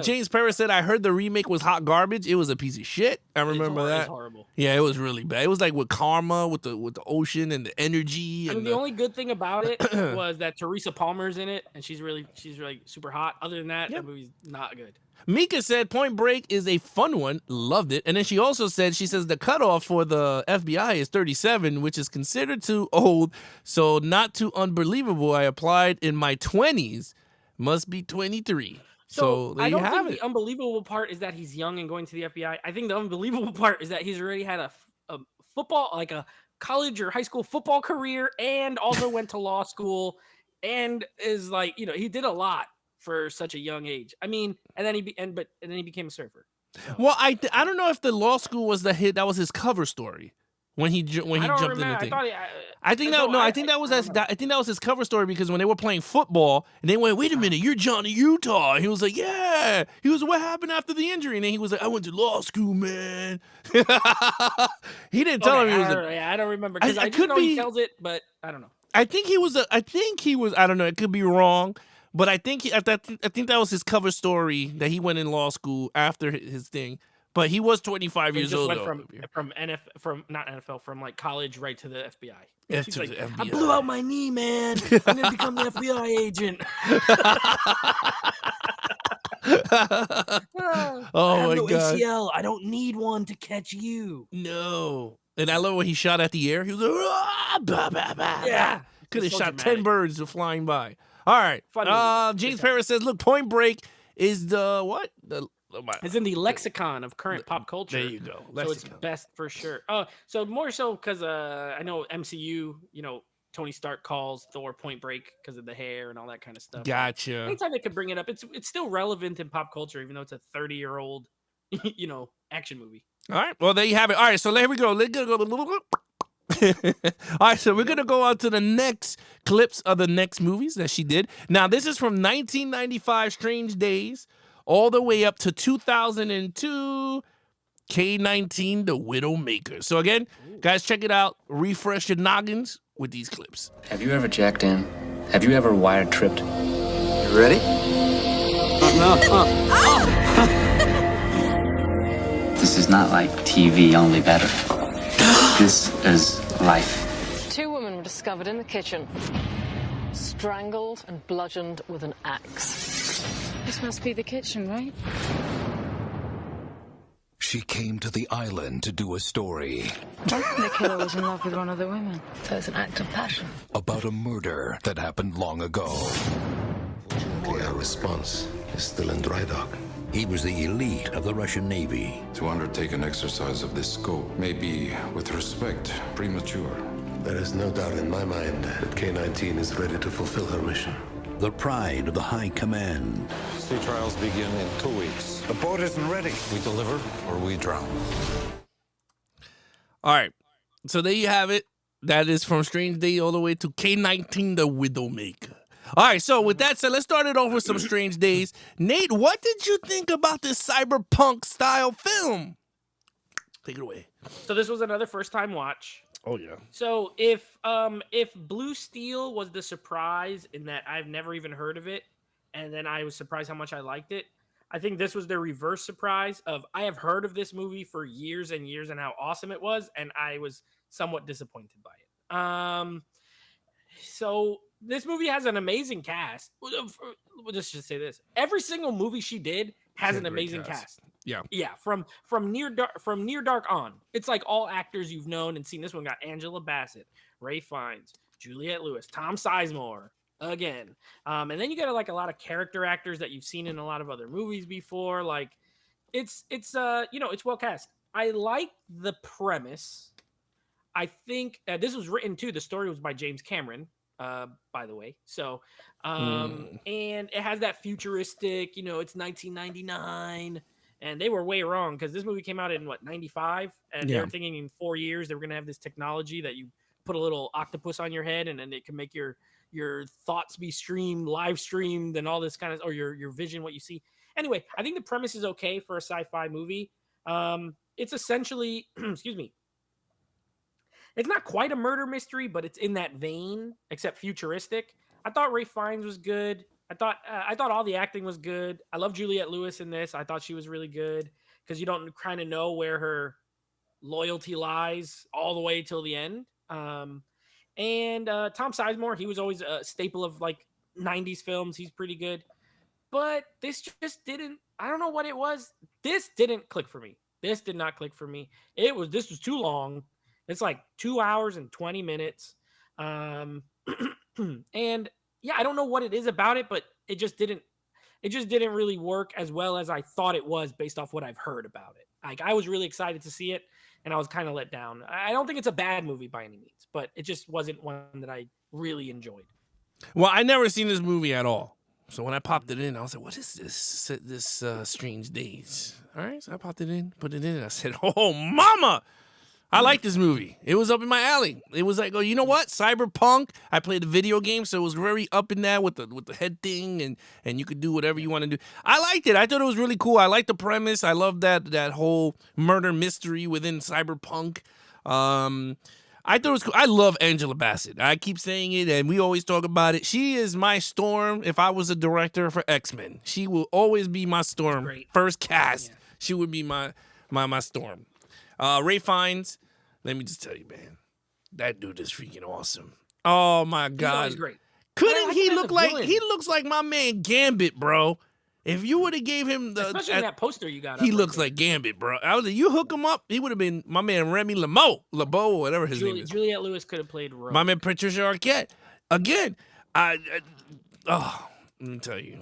James Perez said, I heard the remake was hot garbage. It was a piece of shit. I remember that. It's horrible. Yeah, it was really bad. It was like with karma, with the ocean and the energy. I And mean, the only good thing about it was that Teresa Palmer's in it, and she's really super hot. Other than that, that movie's not good. Mika said Point Break is a fun one. Loved it. And then she also said, she says the cutoff for the FBI is 37, which is considered too old. So not too unbelievable. I applied in my 20s. Must be 23. So there I don't you have think it. the unbelievable part is that he's young and going to the FBI. I think the unbelievable part is that he's already had a football, like a college or high school football career, and also went to law school, and is like, he did a lot for such a young age. I mean, and then he became a surfer. So. Well, I don't know if the law school was the hit. That was his cover story when he jumped in the thing. I think that was his cover story, because when they were playing football and they went, "Wait a minute, you're Johnny Utah." And he was like, "Yeah." He was, "What happened after the injury?" And then he was like, "I went to law school, man." He didn't tell him he was. I don't remember, because I could know be, he tells it, but I don't know. I think he was. I don't know. It could be wrong. But I think I think that was his cover story, that he went in law school after his thing. But he was 25 years old. From like college right to the FBI. She's like, FBI. I blew out my knee, man. I'm gonna become the FBI agent. Oh my God! ACL. I don't need one to catch you. No. And I love when he shot at the air. He was like, "Ah, bah, bah, bah." Yeah. Could have so shot dramatic. 10 birds flying by. All right. James Perez says, look, Point Break is the what? It's in the lexicon of current pop culture. There you go. So it's best for sure. So more so because I know MCU, Tony Stark calls Thor Point Break because of the hair and all that kind of stuff. Gotcha. Anytime they could bring it up, it's still relevant in pop culture, even though it's a 30-year-old, action movie. All right. Well, there you have it. All right. So here we go. Let's go. All right, so we're going to go on to the next clips of the next movies that she did. Now, this is from 1995, Strange Days, all the way up to 2002, K-19, The Widowmaker. So again, guys, check it out. Refresh your noggins with these clips. Have you ever jacked in? Have you ever wire tripped? You ready? This is not like TV, only better. This is life. 2 women were discovered in the kitchen, strangled and bludgeoned with an axe. This must be the kitchen, right? She came to the island to do a story. I think the killer was in love with one of the women. So it's an act of passion. About a murder that happened long ago. Okay, I response is still in dry dock. He was the elite of the Russian Navy. To undertake an exercise of this scope may be, with respect, premature. There is no doubt in my mind that K-19 is ready to fulfill her mission. The pride of the High Command. Sea trials begin in 2 weeks. The boat isn't ready. We deliver or we drown. All right. So there you have it. That is from Strange Day all the way to K-19, the Widowmaker. All right, so with that said, let's start it off with some Strange Days. Nate, what did you think about this cyberpunk style film? Take it away. So this was another first-time watch. Oh yeah. So if Blue Steel was the surprise in that I've never even heard of it, and then I was surprised how much I liked it, I think this was the reverse surprise of I have heard of this movie for years and years and how awesome it was, and I was somewhat disappointed by it. So this movie has an amazing cast. We'll just say this: every single movie she did has an amazing cast. Yeah, from Near Dark on, it's like all actors you've known and seen. This one got Angela Bassett, Ray Fiennes, Juliette Lewis, Tom Sizemore again, and then you got like a lot of character actors that you've seen in a lot of other movies before. Like it's it's well cast. I like the premise. I think this was written too. The story was by James Cameron, by the way. So, and it has that futuristic, it's 1999, and they were way wrong because this movie came out in 95, and they were thinking in 4 years they were going to have this technology that you put a little octopus on your head, and then it can make your thoughts be live streamed, and all this kind of, or your vision, what you see. Anyway, I think the premise is okay for a sci-fi movie. It's essentially, excuse me. It's not quite a murder mystery, but it's in that vein, except futuristic. I thought Ray Fiennes was good. I thought all the acting was good. I love Juliette Lewis in this. I thought she was really good because you don't kind of know where her loyalty lies all the way till the end. And Tom Sizemore, he was always a staple of like 90s films. He's pretty good. But this just didn't, I don't know what it was. This didn't click for me. This did not click for me. This was too long. It's like 2 hours and 20 minutes. And yeah, I don't know what it is about it, but it just didn't really work as well as I thought it was based off what I've heard about it. Like I was really excited to see it and I was kind of let down. I don't think it's a bad movie by any means, but it just wasn't one that I really enjoyed. Well, I never seen this movie at all. So when I popped it in, I was like, what is this Strange Days? All right, so I popped it in, put it in, and I said, oh, mama! I like this movie. It was up in my alley. It was like, oh, you know what? Cyberpunk. I played the video game, so it was very up in that with the head thing, and you could do whatever you want to do. I liked it. I thought it was really cool. I liked the premise. I love that whole murder mystery within Cyberpunk. I thought it was cool. I love Angela Bassett. I keep saying it, and we always talk about it. She is my Storm if I was a director for X-Men. She will always be my Storm. Great. First cast. Yeah. She would be my Storm. Ray Fiennes, let me just tell you, man, that dude is freaking awesome. Oh my God, he's great. Couldn't he look like he looks like my man Gambit, bro? If you would have gave him especially in that poster you got, he looks like Gambit, bro. I was like, you hook him up, he would have been my man Remy LeBeau, or whatever his name is. Juliette Lewis could have played Rogue. My man Patricia Arquette. Again, let me tell you,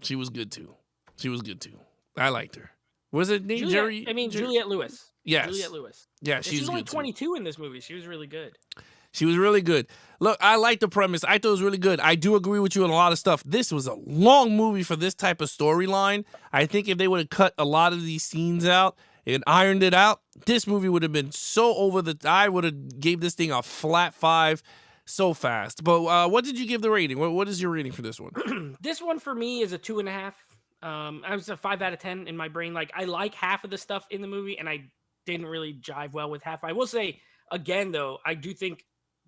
she was good too. I liked her. Was it Jerry? Juliette Lewis. Yes. Juliette Lewis. Yeah, she's only 22 in this movie. She was really good. She was really good. Look, I like the premise. I thought it was really good. I do agree with you on a lot of stuff. This was a long movie for this type of storyline. I think if they would have cut a lot of these scenes out and ironed it out, this movie would have been so over the... I would have gave this thing a flat 5 so fast. But what did you give the rating? What is your rating for this one? This one for me is a 2.5. I was a 5 out of 10 in my brain. Like I like half of the stuff in the movie, and I didn't really jive well with half. I will say again, though, I do think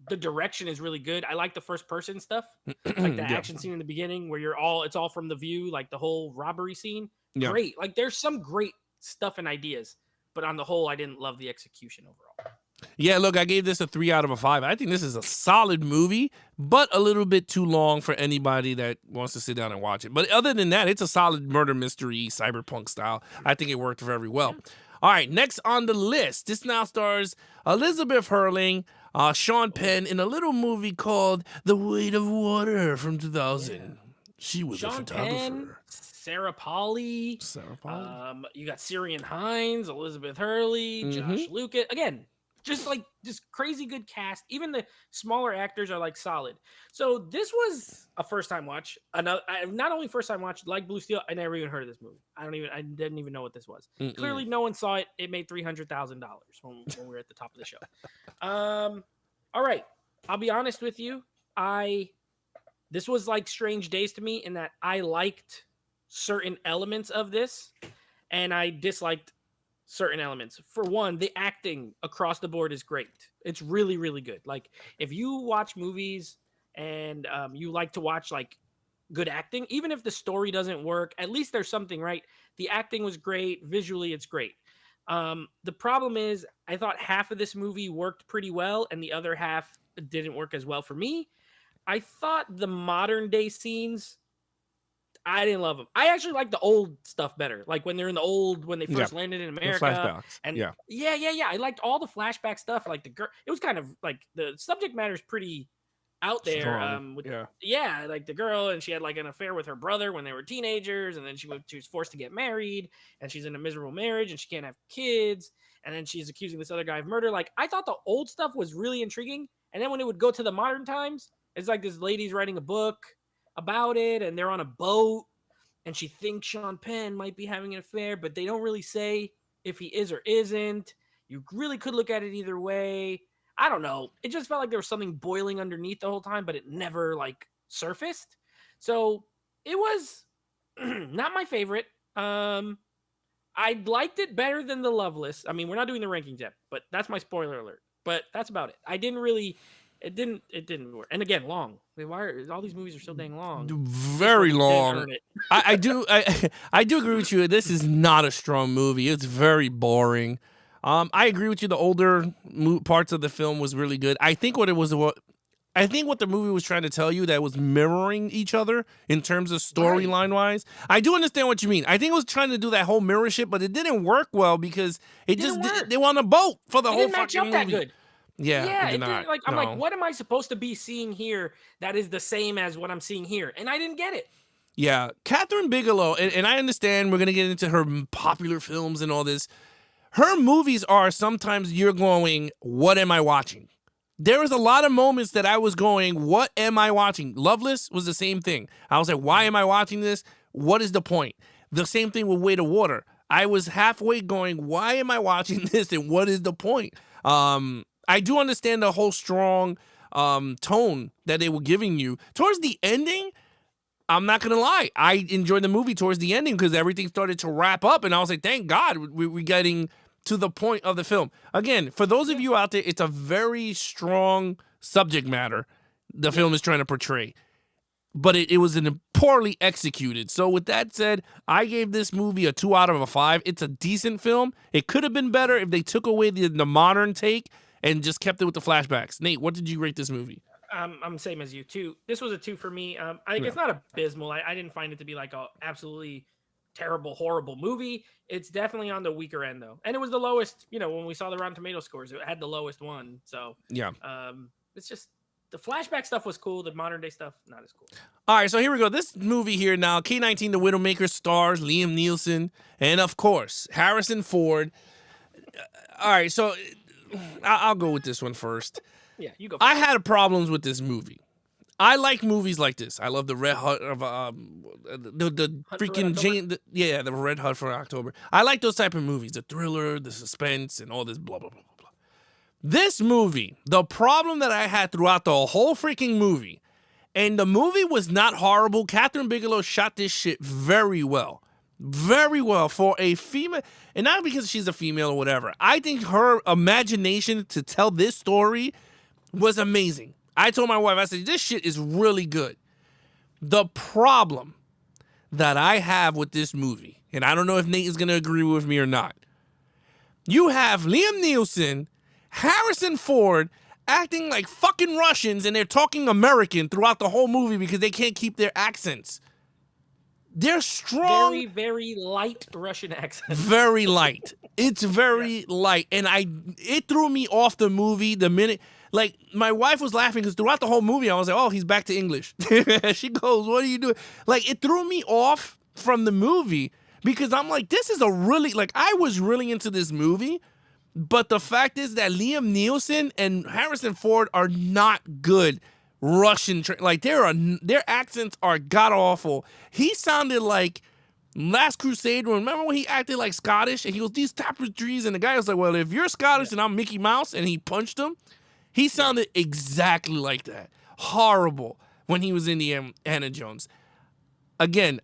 the direction is really good. I like the first person stuff, like the action scene in the beginning where it's all from the view, like the whole robbery scene. Yeah. Great. Like there's some great stuff and ideas, but on the whole, I didn't love the execution overall. Yeah, look, I gave this a 3 out of 5. I think this is a solid movie, but a little bit too long for anybody that wants to sit down and watch it. But other than that, it's a solid murder mystery, cyberpunk style. I think it worked very well. Yeah. All right, next on the list, this now stars Elizabeth Hurling, Sean Penn in a little movie called The Weight of Water from 2000. Yeah. She was a Sean photographer. Penn, Sarah Polley. You got Syrian Hines, Elizabeth Hurley, Josh Lucas. Again, just crazy good cast. Even the smaller actors are like solid. So this was a first time watch. Not only first time watch, like Blue Steel. I never even heard of this movie. I didn't even know what this was. Clearly, no one saw it. It made $300,000 when we were at the top of the show. All right, I'll be honest with you. This was like Strange Days to me in that I liked certain elements of this and I disliked certain elements. For one, the acting across the board is great. It's really, really good. Like if you watch movies and you like to watch like good acting, even if the story doesn't work, at least there's something, right? The acting was great. Visually, it's great. The problem is I thought half of this movie worked pretty well and the other half didn't work as well for me. I thought the modern day scenes, I didn't love them. I actually like the old stuff better. Like when they're in when they first landed in America. The flashbacks. And yeah. I liked all the flashback stuff. Like the girl, it was kind of like the subject matter is pretty out there. Strong. Like the girl, and she had like an affair with her brother when they were teenagers, and then she was forced to get married, and she's in a miserable marriage, and she can't have kids, and then she's accusing this other guy of murder. Like I thought the old stuff was really intriguing, and then when it would go to the modern times, it's like this lady's writing a book about it, and they're on a boat, and she thinks Sean Penn might be having an affair, but they don't really say if he is or isn't. You really could look at it either way. I don't know. It just felt like there was something boiling underneath the whole time, but it never like surfaced. So it was not my favorite. I liked it better than the Loveless. I mean, we're not doing the rankings yet, but that's my spoiler alert. But that's about it. It didn't work. And again, long. Why are all these movies are so dang long? Very long. I do agree with you. This is not a strong movie. It's very boring. I agree with you. The older parts of the film was really good. I think what the movie was trying to tell you that was mirroring each other in terms of storyline wise. I do understand what you mean. I think it was trying to do that whole mirror shit, but it didn't work well because they were on a boat for the whole fucking movie. That good. Yeah, it didn't, like I'm like, what am I supposed to be seeing here that is the same as what I'm seeing here? And I didn't get it. Yeah, Kathryn Bigelow, and I understand we're gonna get into her popular films and all this. Her movies are sometimes you're going, what am I watching? There was a lot of moments that I was going, what am I watching? Loveless was the same thing. I was like, why am I watching this? What is the point? The same thing with Weight of Water. I was halfway going, why am I watching this and what is the point? I do understand the whole strong tone that they were giving you. Towards the ending, I'm not going to lie. I enjoyed the movie towards the ending because everything started to wrap up. And I was like, thank God we're getting to the point of the film. Again, for those of you out there, it's a very strong subject matter the film is trying to portray. But it was poorly executed. So with that said, I gave this movie a 2 out of 5. It's a decent film. It could have been better if they took away the modern take and just kept it with the flashbacks. Nate, what did you rate this movie? I'm same as you, 2. This was a 2 for me. It's not abysmal. I didn't find it to be like a absolutely terrible, horrible movie. It's definitely on the weaker end, though. And it was the lowest, when we saw the Rotten Tomato scores, it had the lowest one. So, yeah. It's just, the flashback stuff was cool. The modern day stuff, not as cool. All right, so here we go. This movie here now, K-19, The Widowmaker, stars Liam Neeson and, of course, Harrison Ford. All right, so I'll go with this one first. Yeah, you go. I had problems with this movie. I like movies like this. I love the Red Hut of the freaking the Red Hut for October. I like those type of movies, the thriller, the suspense, and all this blah blah blah blah blah. This movie, the problem that I had throughout the whole freaking movie, and the movie was not horrible. Kathryn Bigelow shot this shit very well for a female, and not because she's a female or whatever. I think her imagination to tell this story was amazing. I told my wife, I said, this shit is really good. The problem that I have with this movie, and I don't know if Nate is going to agree with me or not, you have Liam Neeson, Harrison Ford acting like fucking Russians, and they're talking American throughout the whole movie because they can't keep their accents. They're strong. Very, very light Russian accent. Very light. It's very light. And it threw me off the movie the minute. Like, my wife was laughing because throughout the whole movie, I was like, oh, he's back to English. She goes, what are you doing? Like, it threw me off from the movie because I'm like, this is a really, like, I was really into this movie, but the fact is that Liam Neeson and Harrison Ford are not good Russian, like, their accents are god-awful. He sounded like Last Crusade, remember when he acted like Scottish and he goes, these tapestries, and the guy was like, well, if you're Scottish and I'm Mickey Mouse, and he punched him, he sounded exactly like that. Horrible when he was in the Anna Jones. Again,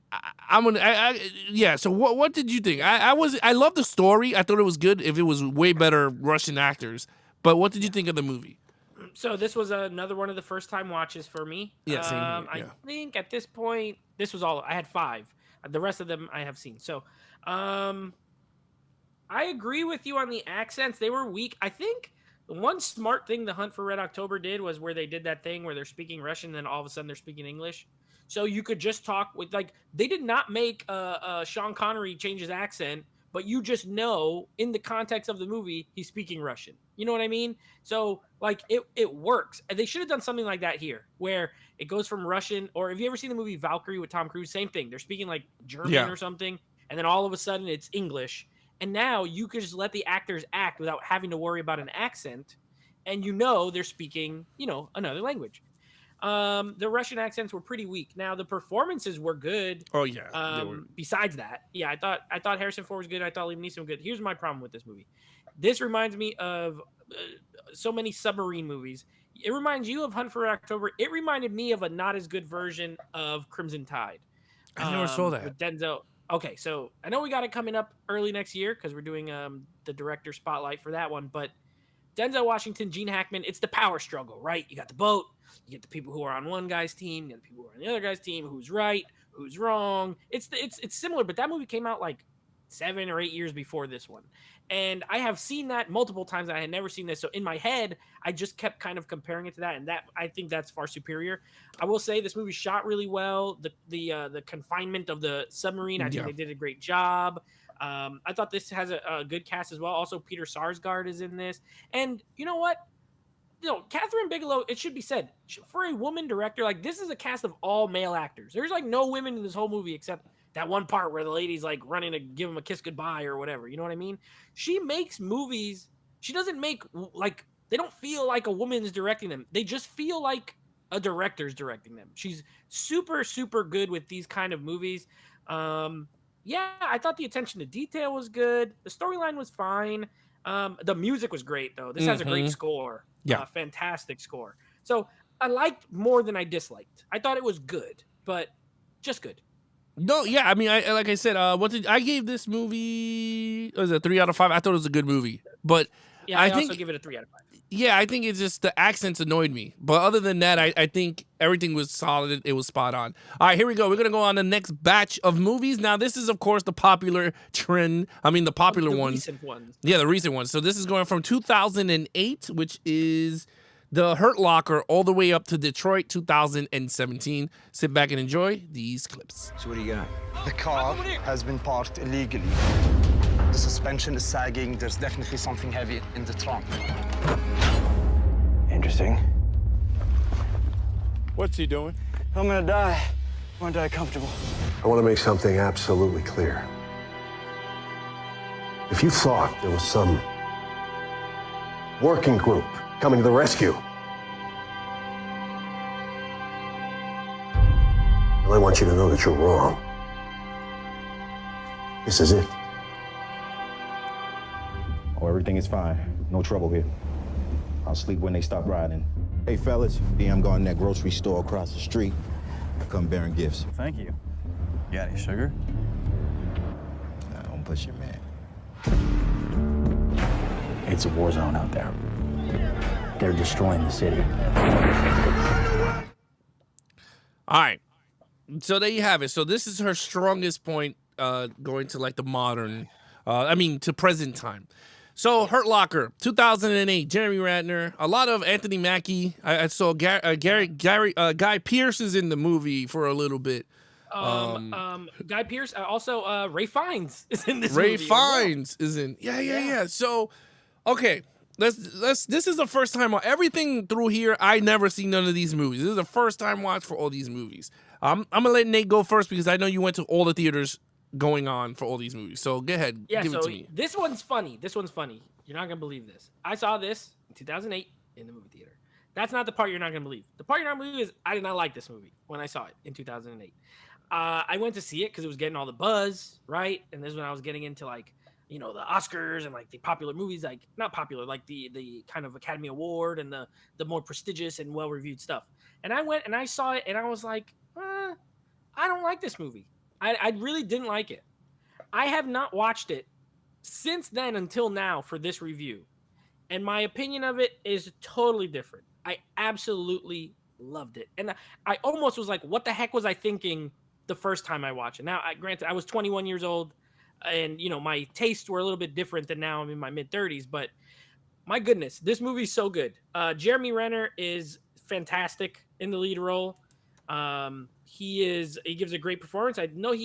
yeah. So what did you think? I love the story. I thought it was good if it was way better Russian actors. But what did you think of the movie? So this was another one of the first time watches for me. Yeah, same here, yeah. I think at this point, this was all I had 5. The rest of them I have seen. So, I agree with you on the accents. They were weak. I think the one smart thing The Hunt for Red October did was where they did that thing where they're speaking Russian, and then all of a sudden they're speaking English. So you could just talk with, like, they did not make Sean Connery change his accent, but you just know in the context of the movie he's speaking Russian. You know what I mean? So, like, it works. And they should have done something like that here, where it goes from Russian, or have you ever seen the movie Valkyrie with Tom Cruise? Same thing. They're speaking like German or something, and then all of a sudden it's English. And now you could just let the actors act without having to worry about an accent, and you know they're speaking, you know, another language. The Russian accents were pretty weak. Now the performances were good. Oh yeah. Besides that, yeah, I thought Harrison Ford was good. I thought Liam Neeson was good. Here's my problem with this movie. This reminds me of so many submarine movies. It reminds you of Hunt for October. It reminded me of a not as good version of Crimson Tide. I never saw that. With Denzel. Okay, so I know we got it coming up early next year because we're doing the director spotlight for that one. But Denzel Washington, Gene Hackman, it's the power struggle, right? You got the boat, you get the people who are on one guy's team, you get the people who are on the other guy's team, who's right, who's wrong. It's similar, but that movie came out like 7 or 8 years before this one. And I have seen that multiple times. I had never seen this. So in my head, I just kept kind of comparing it to that. And that, I think that's far superior. I will say this movie shot really well. The confinement of the submarine, I think they did a great job. I thought this has a good cast as well. Also, Peter Sarsgaard is in this. And you know what? You know, Kathryn Bigelow, it should be said, for a woman director, like, this is a cast of all male actors. There's like no women in this whole movie except that one part where the lady's like running to give him a kiss goodbye or whatever. You know what I mean? She makes movies. She doesn't make, like, they don't feel like a woman's directing them. They just feel like a director's directing them. She's super, super good with these kind of movies. Yeah, I thought the attention to detail was good. The storyline was fine. The music was great, though. This has a great score. Yeah. Fantastic score. So I liked more than I disliked. I thought it was good, but just good. No, yeah, I mean, like I said, I gave this movie, was it a 3 out of 5? I thought it was a good movie, but yeah, I also give it a 3 out of 5. Yeah, I think it's just the accents annoyed me, but other than that, I think everything was solid. It was spot on. All right, here we go. We're gonna go on the next batch of movies. Now, this is of course the popular trend. I mean, the popular ones. Recent ones. Yeah, the recent ones. So this is going from 2008, which is The Hurt Locker, all the way up to Detroit 2017. Sit back and enjoy these clips. So what do you got? The car has been parked illegally. The suspension is sagging. There's definitely something heavy in the trunk. Interesting. What's he doing? I'm gonna die. I wanna die comfortable. I want to make something absolutely clear. If you thought there was some working group coming to the rescue, well, I want you to know that you're wrong. This is it. Oh, everything is fine. No trouble here. I'll sleep when they stop riding. Hey, fellas, I'm going to that grocery store across the street. I come bearing gifts. Thank you. You got any sugar? Nah, don't push your man. It's a war zone out there. They're destroying the city. All right. So there you have it. So this is her strongest point going to like the modern, to present time. So Hurt Locker, 2008, Jeremy Renner, a lot of Anthony Mackie. I saw Guy Pearce is in the movie for a little bit. Guy Pearce, also Ray Fiennes is in this Ray movie. Fiennes is in. Yeah. So, okay. This is the first time everything through here. I never seen none of these movies. This is the first time watch for all these movies. I'm gonna let Nate go first because I know you went to all the theaters going on for all these movies. So go ahead, give it to me. This one's funny. You're not gonna believe this. I saw this in 2008 in the movie theater. That's not the part you're not gonna believe. The part you're not gonna believe is I did not like this movie when I saw it in 2008. I went to see it because it was getting all the buzz, right? And this is when I was getting into like, the Oscars and like the popular movies, like not popular, like the kind of Academy Award and the more prestigious and well-reviewed stuff. And I went and I saw it and I was like, I don't like this movie. I really didn't like it. I have not watched it since then until now for this review. And my opinion of it is totally different. I absolutely loved it. And I almost was like, what the heck was I thinking the first time I watched it? Now, granted, I was 21 years old and, my tastes were a little bit different than now. I'm in my mid-30s, but my goodness, this movie's so good. Jeremy Renner is fantastic in the lead role. He gives a great performance. I think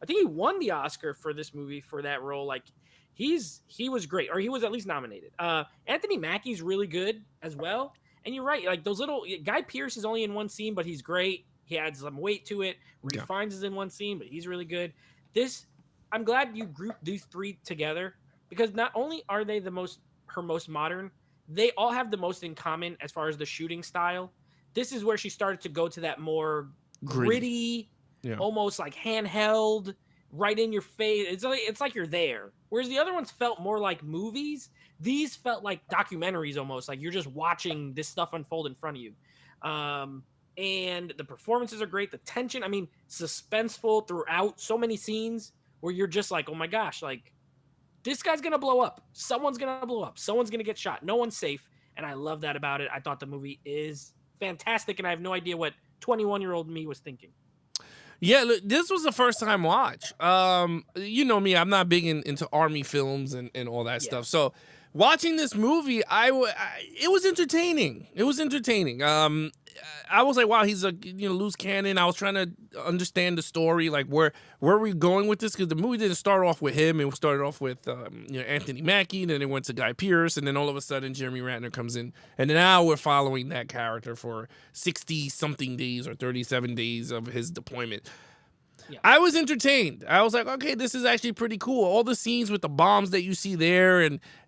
he won the Oscar for this movie for that role. Like he was great, or he was at least nominated. Anthony Mackie's really good as well. And you're right, like those little Guy Pearce is only in one scene, but he's great. He adds some weight to it. Ralph Fiennes is in one scene, but he's really good. I'm glad you grouped these three together because not only are they her most modern, they all have the most in common as far as the shooting style. This is where she started to go to that more gritty, almost like handheld, right in your face. It's like you're there. Whereas the other ones felt more like movies. These felt like documentaries almost, like you're just watching this stuff unfold in front of you. And the performances are great. The tension, suspenseful throughout. So many scenes where you're just like, oh my gosh, like this guy's going to blow up. Someone's going to blow up. Someone's going to get shot. No one's safe. And I love that about it. I thought the movie is fantastic. And I have no idea what 21-year-old me was thinking. Yeah, look, this was the first time watch. You know me, I'm not big into army films and all that stuff. So watching this movie, it was entertaining. It was entertaining. I was like, wow, he's a loose cannon. I was trying to understand the story, like where are we going with this? Because the movie didn't start off with him. It started off with Anthony Mackie, and then it went to Guy Pearce, and then all of a sudden Jeremy Renner comes in, and now we're following that character for 60-something days or 37 days of his deployment. Yeah. I was entertained. I was like, okay, this is actually pretty cool. All the scenes with the bombs that you see there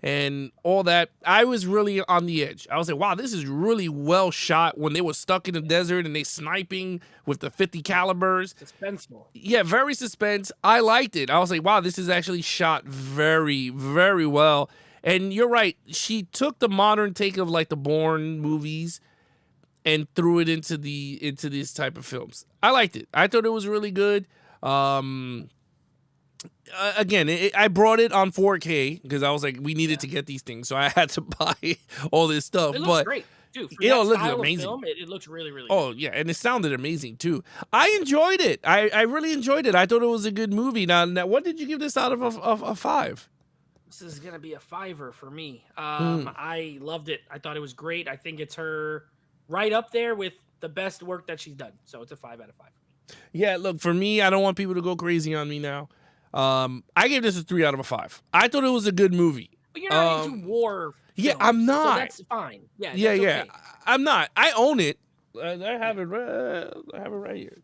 and all that, I was really on the edge. I was like, wow, this is really well shot when they were stuck in the desert and they sniping with the 50 calibers. Suspenseful. Yeah, very suspense. I liked it. I was like, wow, this is actually shot very, very well. And you're right. She took the modern take of like the Bourne movies and threw it into these type of films. I liked it. I thought it was really good. Again, I brought it on 4K because I was like, we needed to get these things, so I had to buy all this stuff. It looks great, too. For that looks style amazing. Of film, it looks really, really good. Yeah, and it sounded amazing, too. I enjoyed it. I really enjoyed it. I thought it was a good movie. Now what did you give this out of a 5? This is going to be a 5er for me. I loved it. I thought it was great. I think it's her right up there with the best work that she's done. So it's a 5 out of 5 for me. Yeah, look, for me, I don't want people to go crazy on me now. I gave this a 3 out of a 5. I thought it was a good movie. But you're not into war films, yeah, I'm not. So that's fine. Yeah, yeah. Okay. I'm not. I own it. I have it right here.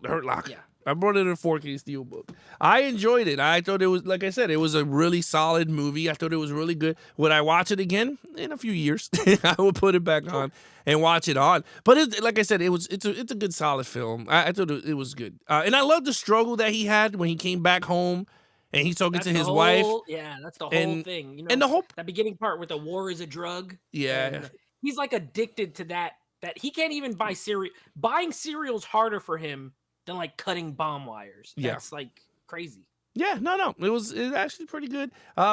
The Hurt Locker. Yeah. I brought it in a 4K Steelbook. I enjoyed it. I thought it was, like I said, it was a really solid movie. I thought it was really good. Would I watch it again in a few years? I would put it back on and watch it on. But like I said, it's a good solid film. I thought it was good. And I love the struggle that he had when he came back home and he's talking to his wife. Yeah, that's the whole thing. And the whole that beginning part with the war is a drug. Yeah. He's like addicted to that he can't even buy cereal. Buying cereal's harder for him than like cutting bomb wires. That's like crazy. Yeah, no. It was actually pretty good.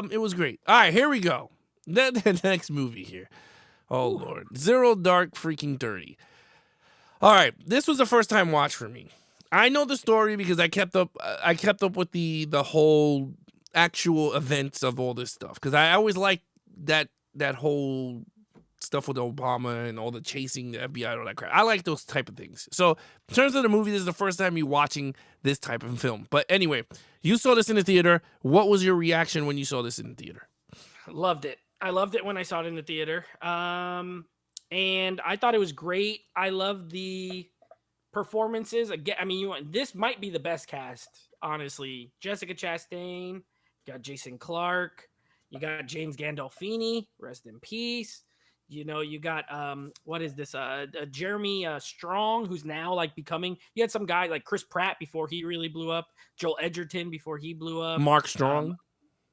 It was great. All right, here we go. The next movie here. Oh, Lord. Zero Dark Freaking 30. All right, this was the first time watch for me. I know the story because I kept up with the whole actual events of all this stuff because I always liked that whole stuff with Obama and all the chasing the FBI and all that crap. I like those type of things. So in terms of the movie, this is the first time you watching this type of film. But anyway, you saw this in the theater. What was your reaction when you saw this in the theater? Loved it. I loved it when I saw it in the theater. And I thought it was great. I loved the performances. Again, I mean, this might be the best cast, honestly. Jessica Chastain, you got Jason Clarke, you got James Gandolfini, rest in peace. You know, you got what is this? Jeremy Strong, who's now like becoming. You had some guy like Chris Pratt before he really blew up. Joel Edgerton before he blew up. Mark Strong.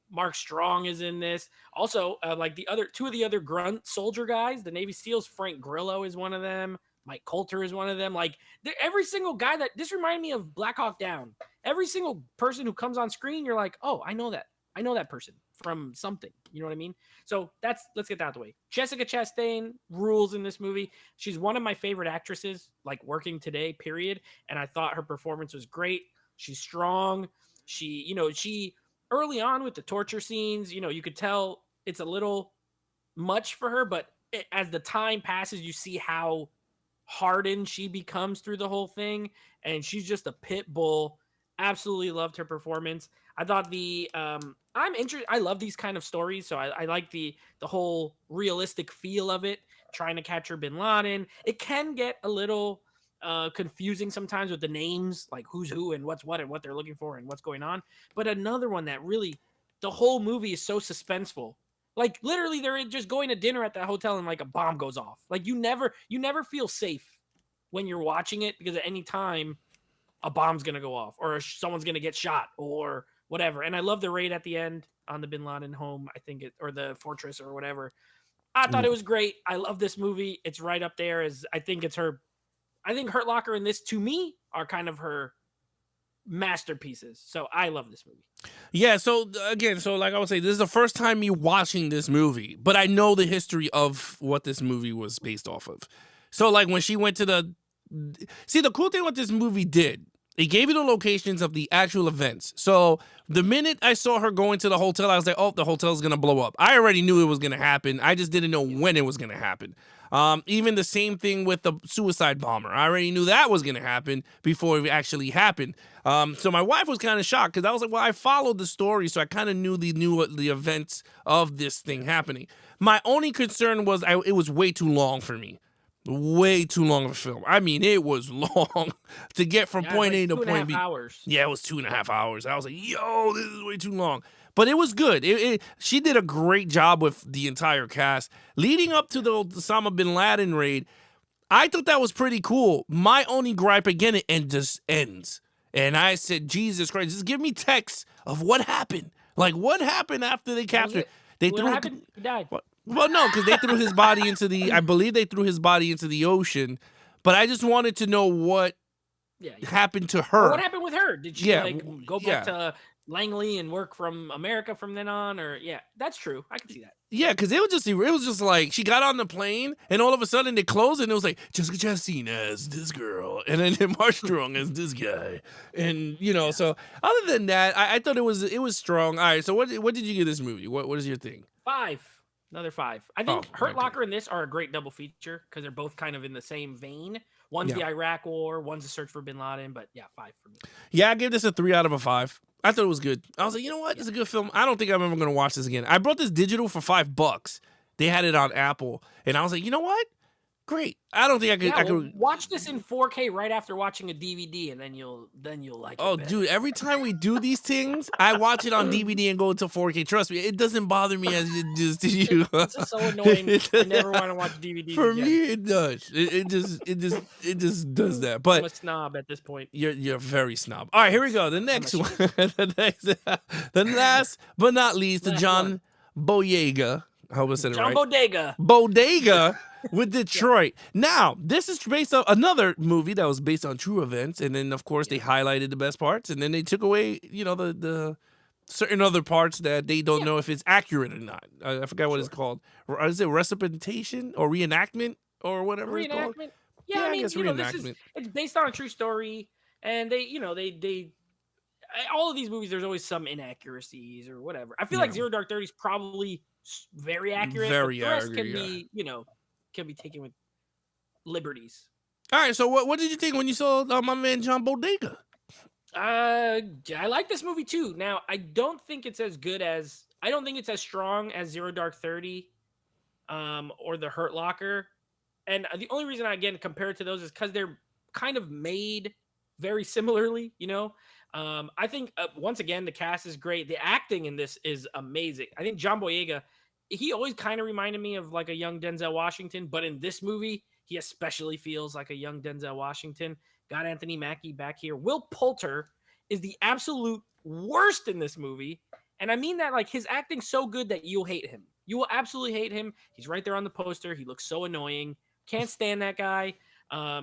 Mark Strong is in this. Also, like the other two of the other grunt soldier guys, the Navy SEALs. Frank Grillo is one of them. Mike Coulter is one of them. Like every single guy that this reminded me of Black Hawk Down. Every single person who comes on screen, you're like, oh, I know that. I know that person from something. You know what I mean? So let's get that out of the way. Jessica Chastain rules in this movie. She's one of my favorite actresses, like working today, period. And I thought her performance was great. She's strong. She early on with the torture scenes, you could tell it's a little much for her, but as the time passes, you see how hardened she becomes through the whole thing. And she's just a pit bull. Absolutely loved her performance. I thought I'm interested. I love these kind of stories. So I like the whole realistic feel of it, trying to capture Bin Laden. It can get a little confusing sometimes with the names, like who's who and what's what and what they're looking for and what's going on. But another one that really, the whole movie is so suspenseful. Like literally they're just going to dinner at that hotel and like a bomb goes off. Like you never feel safe when you're watching it, because at any time a bomb's going to go off or someone's going to get shot or whatever. And I love the raid at the end on the Bin Laden home, or the fortress or whatever. I thought it was great. I love this movie. It's right up there as I think Hurt Locker and this, to me, are kind of her masterpieces. So I love this movie. Yeah, so again, like I would say, this is the first time me watching this movie, but I know the history of what this movie was based off of. So like when she went to the cool thing what this movie did, it gave you the locations of the actual events. So the minute I saw her going to the hotel, I was like, oh, the hotel's going to blow up. I already knew it was going to happen. I just didn't know when it was going to happen. Even the same thing with the suicide bomber. I already knew that was going to happen before it actually happened. So my wife was kind of shocked because I was like, well, I followed the story, so I kind of knew the events of this thing happening. My only concern was it was way too long for me. Way too long of a film. I mean, it was long to get from point A to point B. 2.5 hours. Yeah, it was 2.5 hours. I was like, yo, this is way too long. But it was good. She did a great job with the entire cast. Leading up to the Osama bin Laden raid, I thought that was pretty cool. My only gripe, again, it just ends. And I said, Jesus Christ, just give me text of what happened. Like, what happened after they captured? What happened? He died. What? Well, no, because they threw his body into I believe they threw his body into the ocean. But I just wanted to know what happened to her. Or what happened with her? Did she go back to Langley and work from America from then on? Or that's true. I can see that. Yeah, because it was just like she got on the plane and all of a sudden they closed and it was like Jessica Chastain as this girl and then Mark Strong as this guy. And so other than that, I thought it was strong. All right, so what did you give this movie? What is your thing? 5. Another 5. I think Hurt Locker and this are a great double feature because they're both kind of in the same vein. One's the Iraq War, one's the search for Bin Laden, but 5 for me. Yeah, I gave this a 3 out of 5. I thought it was good. I was like, you know what? It's a good film. I don't think I'm ever going to watch this again. I brought this digital for $5. They had it on Apple, and I was like, you know what? Great. I don't think I could watch this in 4K right after watching a DVD, and then you'll like it. Oh, dude, every time we do these things, I watch it on DVD and go into 4K. Trust me, it doesn't bother me as it does to you. It's so annoying. I never want to watch DVDs. For me, it does. It just does that. But I'm a snob at this point. You're very snob. All right, here we go. The next one. The last but not least, the John Boyega. I hope I said it right. John Bodega with Detroit. Now, this is based on another movie that was based on true events, and then of course they highlighted the best parts, and then they took away, the certain other parts that they don't know if it's accurate or not. I forgot what it's called. Is it recitation or reenactment or whatever it's called? Yeah, I mean, guess reenactment. It's based on a true story, and they all of these movies, there's always some inaccuracies or whatever. I feel like Zero Dark 30 is probably very accurate. Very but the rest accurate, can be taken with liberties. All right, so what did you think when you saw my man John Bodega? I like this movie too. Now, I don't think it's as good as I don't think it's as strong as Zero Dark 30 or The Hurt Locker. And the only reason I again compare it to those is because they're kind of made very similarly, you know. I think once again the cast is great. The acting in this is amazing. I think John Boyega, he always kind of reminded me of like a young Denzel Washington, but in this movie, he especially feels like a young Denzel Washington. Got Anthony Mackie back here. Will Poulter is the absolute worst in this movie. And I mean that like his acting's so good that you'll hate him. You will absolutely hate him. He's right there on the poster. He looks so annoying. Can't stand that guy.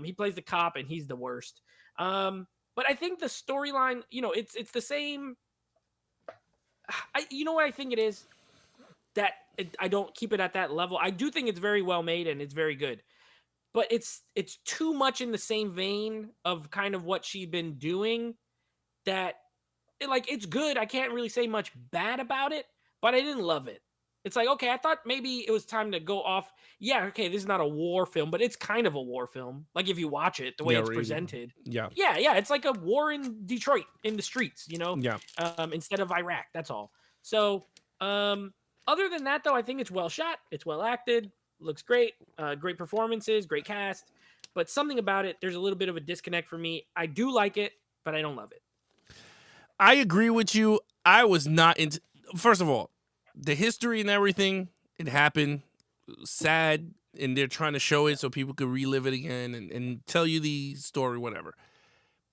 He plays the cop and he's the worst. But I think the storyline, you know, it's the same. You know what I think it is? That I don't keep it at that level. I do think it's very well made and it's very good. But it's too much in the same vein of kind of what she'd been doing that it's good. I can't really say much bad about it, but I didn't love it. It's like, okay, I thought maybe it was time to go off. Yeah, okay, this is not a war film, but it's kind of a war film. Like if you watch it, the way it's presented. Yeah. Yeah, it's like a war in Detroit in the streets, you know? Yeah. Instead of Iraq, that's all. So, other than that though, I think it's well shot, it's well acted, looks great, great performances, great cast, but something about it, there's a little bit of a disconnect for me. I do like it, but I don't love it. I agree with you. I was not into. First of all, the history and everything, it happened. It was sad, and they're trying to show it so people could relive it again and tell you the story, whatever.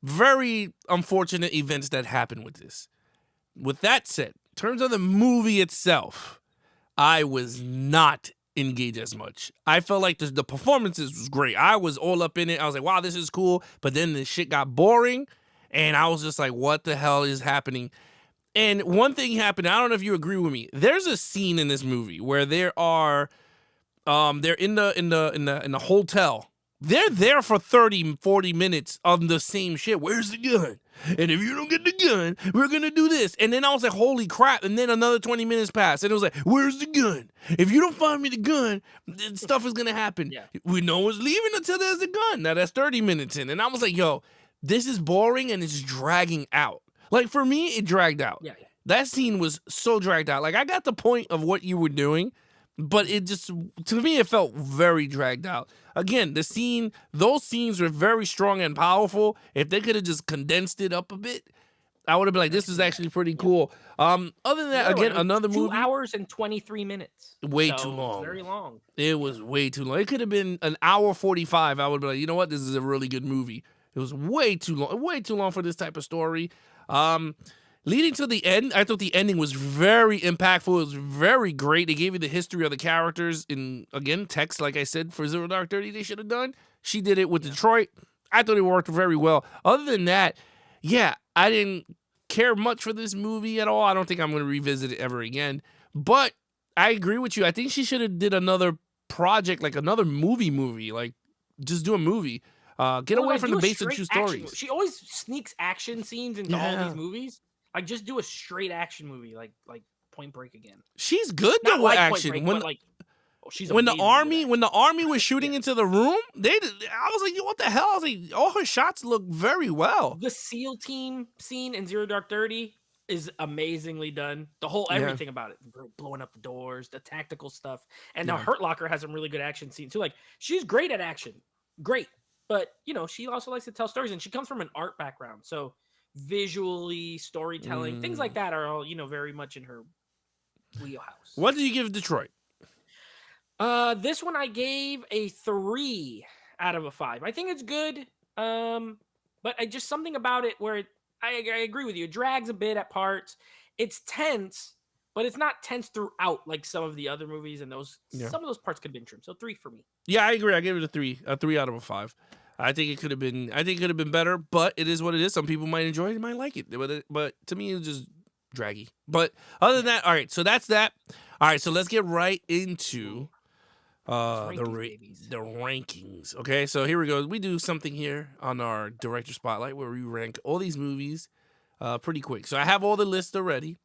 Very unfortunate events that happened with this. With that said, in terms of the movie itself, I was not engaged as much. I felt like the performances was great. I was all up in it. I was like, wow, this is cool. But then the shit got boring. And I was just like, what the hell is happening? And one thing happened, I don't know if you agree with me. There's a scene in this movie where they're in the hotel. They're there for 30, 40 minutes of the same shit. Where's the gun? And if you don't get the gun, we're going to do this. And then I was like, holy crap. And then another 20 minutes passed. And it was like, where's the gun? If you don't find me the gun, stuff is going to happen. Yeah. No one's leaving until there's a gun. Now that's 30 minutes in. And I was like, yo, this is boring and it's dragging out. Like, for me, it dragged out. Yeah. That scene was so dragged out. Like, I got the point of what you were doing, but it just, to me, it felt very dragged out. Again, those scenes were very strong and powerful. If they could have just condensed it up a bit, I would have been like, this is actually pretty cool. Other than that, again, another movie. 2 hours and 23 minutes. Way too long. Very long. It was way too long. It could have been an hour 45. I would be like, you know what? This is a really good movie. It was way too long for this type of story. Leading to the end, I thought the ending was very impactful. It was very great. They gave you the history of the characters in, again, text, like I said, for Zero Dark 30 they should have done. She did it with Detroit. I thought it worked very well. Other than that, yeah, I didn't care much for this movie at all. I don't think I'm going to revisit it ever again. But I agree with you. I think she should have did another project, like another movie. Like, just do a movie. Get away from the base and true stories. She always sneaks action scenes into all these movies. Like, just do a straight action movie, like Point Break again. She's good though with action. When the army was shooting into the room, I was like, what the hell? I was like, all her shots look very well. The SEAL team scene in Zero Dark 30 is amazingly done. The whole everything about it, blowing up the doors, the tactical stuff, and now Hurt Locker has some really good action scenes too. Like, she's great at action, great. But, you know, she also likes to tell stories, and she comes from an art background. So visually, storytelling, things like that are all, you know, very much in her wheelhouse. What did you give Detroit? This one I gave a 3 out of 5. I think it's good. But just something about it where I agree with you. It drags a bit at parts. It's tense, but it's not tense throughout like some of the other movies, and some of those parts could have been trimmed. So 3 for me. Yeah, I agree. I gave it a 3 out of 5. I think it could have been better, but it is what it is. Some people might enjoy it, might like it, but to me, it's just draggy. But other than that, all right. So that's that. All right. So let's get right into the rankings. Okay. So here we go. We do something here on our director spotlight where we rank all these movies pretty quick. So I have all the lists already.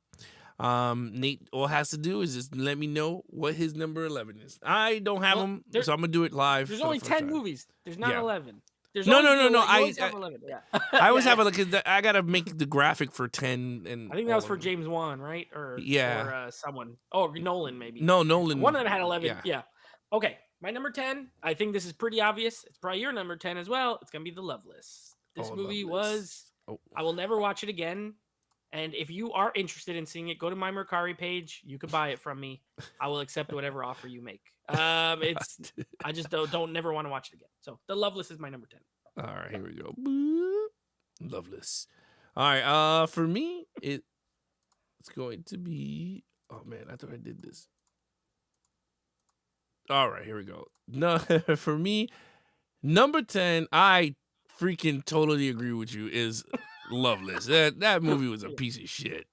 Nate, all has to do is just let me know what his number 11 is. I don't have them, so I'm gonna do it live. There's only 10 movies. There's not 11. There's No, always no, no, no. you always have 11. Yeah. I always Yeah, have yeah. a look. I gotta make the graphic for 10, and I think that was for James Wan, right? Or someone. Oh, Nolan maybe. No, Nolan. One of them had 11. Yeah. Yeah. Okay, my number 10. I think this is pretty obvious. It's probably your number 10 as well. It's gonna be The Loveless. This movie Loveless. was. I will never watch it again. And if you are interested in seeing it, go to my Mercari page. You can buy it from me. I will accept whatever offer you make. It's I just don't never want to watch it again. So The Loveless is my number 10. All right, here we go. Boop. Loveless. All right. For me, it's going to be. Oh man, I thought I did this. All right, here we go. No, for me, number 10. I freaking totally agree with you. Is Loveless. That movie was a piece of shit.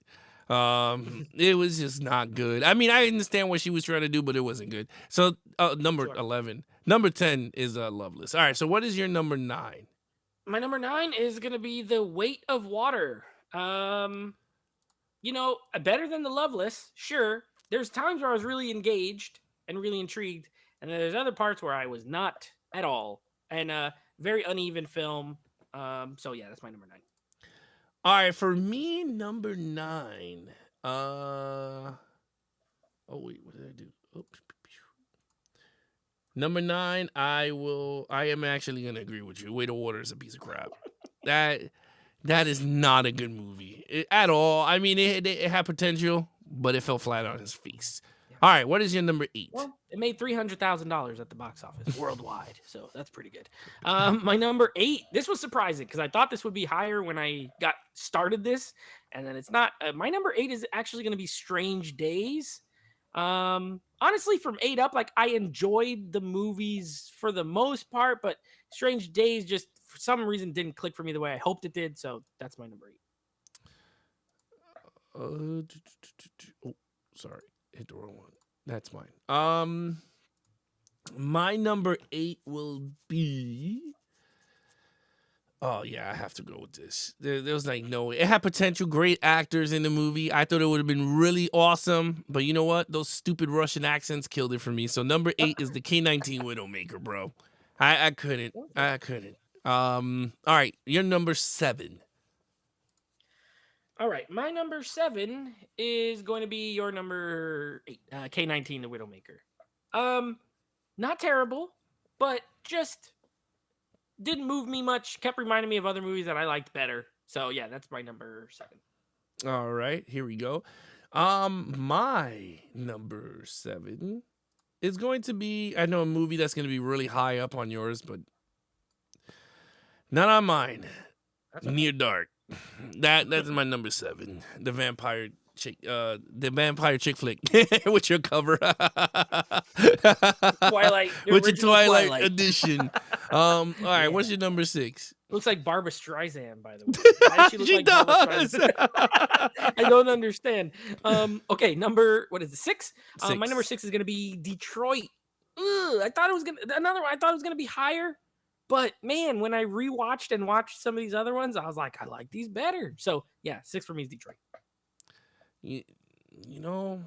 It was just not good. I mean, I understand what she was trying to do, but it wasn't good. So number 11. Number 10 is Loveless. All right, so what is your number 9? My number 9 is gonna be The Weight of Water. Better than The Loveless, sure. There's times where I was really engaged and really intrigued, and then there's other parts where I was not at all. And very uneven film. So yeah, that's my number 9. All right, for me, number 9. Oh wait, what did I do? Oops. Number 9, I am actually gonna agree with you. Weight of Water is a piece of crap. That is not a good movie at all. I mean, it had potential, but it fell flat on his face. Yeah. All right, what is your number 8? Well, it made $300,000 at the box office worldwide, so that's pretty good. My number 8. This was surprising because I thought this would be higher when I got started this, and then it's not. My number 8 is actually going to be Strange Days. Honestly, from 8 up, like I enjoyed the movies for the most part, but Strange Days just for some reason didn't click for me the way I hoped it did. So that's my number 8. Oh, sorry, hit the wrong one. That's mine. My number 8 will be. Oh yeah, I have to go with this. There was like no way. It had potential, great actors in the movie. I thought it would have been really awesome, but you know what? Those stupid Russian accents killed it for me. So number 8 is the K-19 Widowmaker, bro. I couldn't. All right, your number 7. All right, my number 7 is going to be your number 8, K-19 the Widowmaker. Not terrible, but just didn't move me much. Kept reminding me of other movies that I liked better. So yeah, that's my number 7. All right, here we go. My number 7 is going to be, I know a movie that's going to be really high up on yours, but not on mine. Near Dark. That's my number 7. The vampire chick flick with your cover. Twilight. With your Twilight edition. All right, what's your number 6? Looks like Barbara Streisand, by the way. Why does she look like Barbara Streisand? I don't understand. Okay, what is it? 6? My number 6 is gonna be Detroit. I thought it was gonna be higher. But man, when I rewatched and watched some of these other ones, I was like, I like these better. So yeah, 6 for me is Detroit. You know.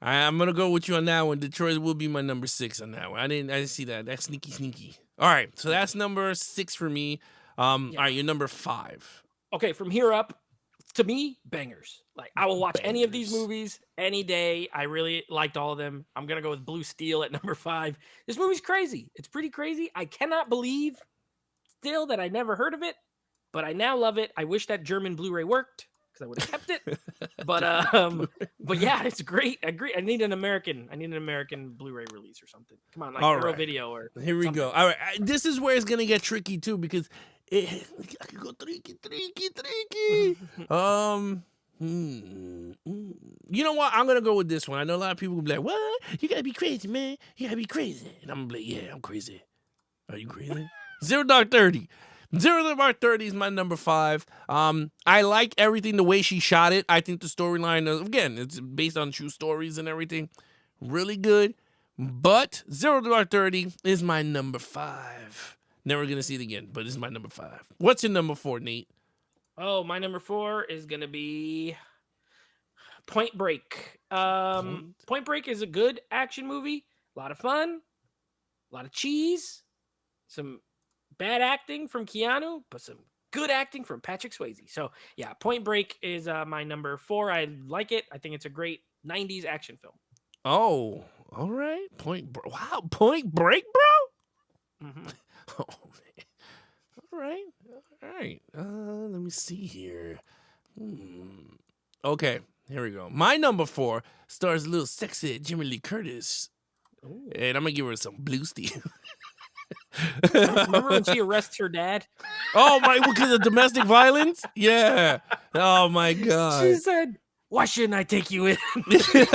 I'm gonna go with you on that one. Detroit will be my number 6 on that one. I didn't see that. That's sneaky. All right, so that's number 6 for me. All right, you're number 5. Okay, from here up, to me, bangers. Like I will watch any of these movies any day. I really liked all of them. I'm gonna go with Blue Steel at number 5. This movie's crazy. It's pretty crazy. I cannot believe still that I never heard of it, but I now love it. I wish that German Blu-ray worked because I would have kept it. But yeah, it's great. I agree. I need an American Blu-ray release or something. Come on, like Arrow Video or here we go. All right, this is where it's gonna get tricky too because I could go tricky. You know what? I'm gonna go with this one. I know a lot of people will be like, "What? You gotta be crazy, man. You gotta be crazy." And I'm gonna be like, "Yeah, I'm crazy." Are you crazy? Zero Dark 30. Zero Dark 30 is my number 5. I like everything the way she shot it. I think the storyline, again, it's based on true stories and everything. Really good. But Zero Dark 30 is my number 5. Never gonna see it again, but it's my number 5. What's your number 4, Nate? Oh, my number 4 is gonna be Point Break. Point Break is a good action movie, a lot of fun. A lot of cheese, some bad acting from Keanu, but some good acting from Patrick Swayze. So yeah, Point Break is my number 4. I like it. I think it's a great 90s action film. Oh, all right. Wow, Point Break, bro. Mm-hmm. Oh man. All right. Let me see here. Okay, here we go. My number 4 stars a little sexy Jimmy Lee Curtis, and I'm gonna give her some blue steel. Remember when she arrests her dad? Oh my! Because of domestic violence? Yeah. Oh my god. She said, "Why shouldn't I take you in?" He said,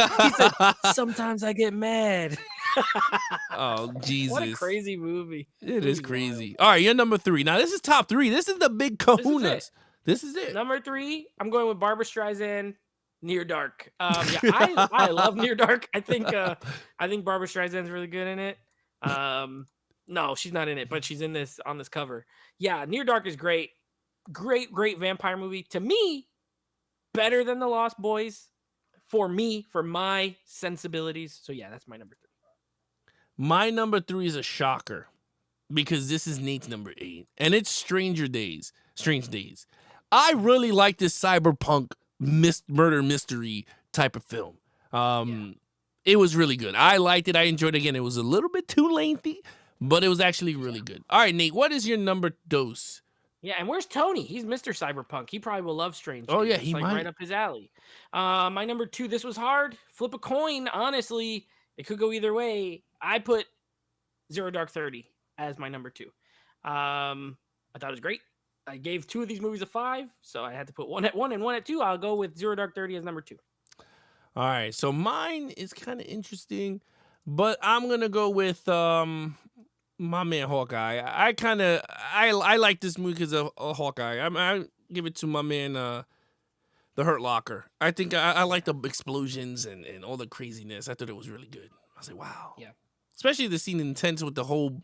"Sometimes I get mad." Oh Jesus! What a crazy movie! It is crazy. All right, you're number 3. Now this is top 3. This is the big kahunas. This is it. Number 3, I'm going with Barbra Streisand. Near Dark. I love Near Dark. I think Barbra Streisand's really good in it. No, she's not in it, but she's in this on this cover. Yeah, Near Dark is great. Great vampire movie. To me, better than The Lost Boys. For me, for my sensibilities. So yeah, that's my number 3. My number 3 is a shocker because this is Nate's number 8, and it's Strange Days. I really like this cyberpunk murder mystery type of film. It was really good. I liked it. I enjoyed it. Again, it was a little bit too lengthy, but it was actually really good. All right, Nate, what is your number 2? Yeah, and where's Tony? He's Mr. Cyberpunk. He probably will love Strange Days. Oh, yeah, It's he like might. right up his alley. My number 2, this was hard. Flip a coin. Honestly, it could go either way. I put Zero Dark 30 as my number 2. I thought it was great. I gave 2 of these movies a 5, so I had to put one at 1 and one at 2. I'll go with Zero Dark 30 as number 2. All right, so mine is kind of interesting, but I'm gonna go with my man Hawkeye. I like this movie because of Hawkeye. I give it to my man the Hurt Locker. I think I like the explosions and all the craziness. I thought it was really good. I was like, wow. Yeah. Especially the scene intense with the whole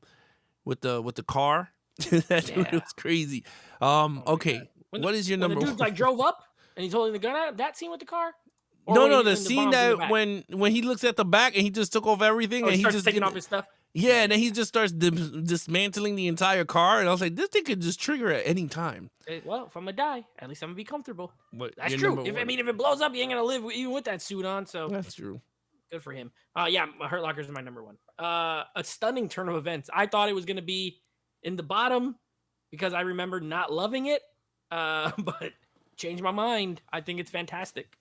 with the car. That was crazy. Okay. What is your number? When the dude like drove up and he's holding the gun out, that scene with the car? Or No, the scene that when he looks at the back and he just took off everything and he he starts just taking off his stuff. Yeah, and then he just starts dismantling the entire car, and I was like, this thing could just trigger at any time. Well, if I'm gonna die, at least I'm gonna be comfortable. But that's true. If it blows up, you ain't gonna live even with that suit on. So that's true. Good for him. Yeah, Hurt Locker is my number 1. A stunning turn of events. I thought it was gonna be in the bottom because I remember not loving it, but changed my mind. I think it's fantastic.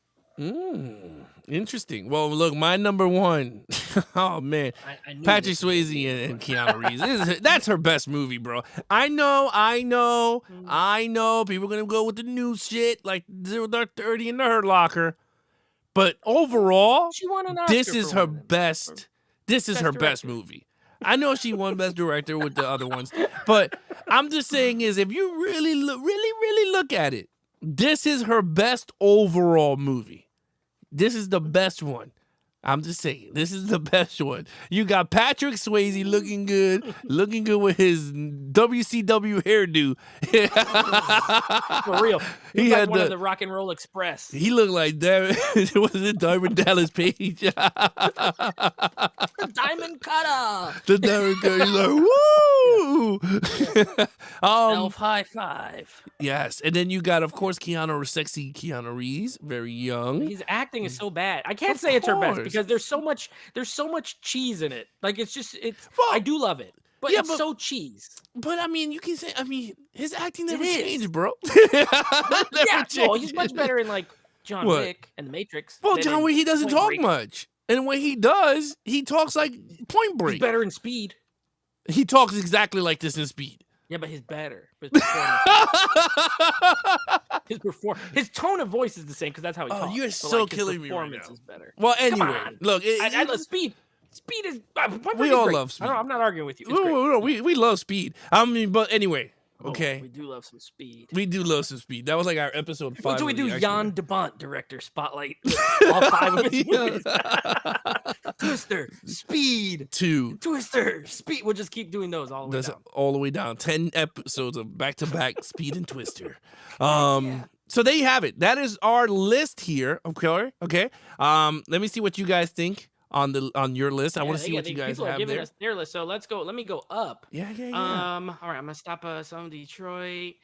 Interesting. Well, look, my number 1. Oh man, Patrick Swayze and Keanu Reeves. That's her best movie, bro. I know. People are gonna go with the new shit like Zero Dark 30 and the Hurt Locker, but overall, she won an Oscar this is her best. This is her best movie. I know she won Best Director with the other ones, but I'm just saying is if you really look at it, this is her best overall movie. This is the best one. I'm just saying, this is the best one. You got Patrick Swayze looking good with his WCW hairdo. For real. He like had one of the Rock and Roll Express. He looked like that. Was it Diamond Dallas Page? The Diamond Cutter. The Diamond Cutter. He's like, woo! Self high five. Yes. And then you got, of course, sexy Keanu Reeves, very young. His acting is so bad. I can't say it's her best because there's so much cheese in it. Like I do love it. But it's so cheese. But I mean, you can say his acting never changed, bro. He's much better in like John Wick and The Matrix. Well, John Wick, he doesn't talk much. And when he does, he talks like Point Break. He's better in Speed. He talks exactly like this in Speed. Yeah, but he's better. His tone of voice is the same because that's how he talks. You're so killing me right now. His performance is better. Well, anyway, look, I love Speed. Speed is. We all love Speed. I'm not arguing with you. We love Speed. I mean, but anyway, okay. We do love some Speed. We do love some Speed. That was like our episode 5. So we do Jan de Bont director spotlight. All 5 of his movies. Twister, Speed, 2, Twister, Speed. We'll just keep doing those all the way down. All the way down. 10 episodes of back-to-back Speed and Twister. So there you have it. That is our list here. Okay. Let me see what you guys think. on your list. I Yeah, want to see what you guys people are have giving there. us their list. So let's go. Let me go up. Yeah. All right, I'm gonna stop some Detroit.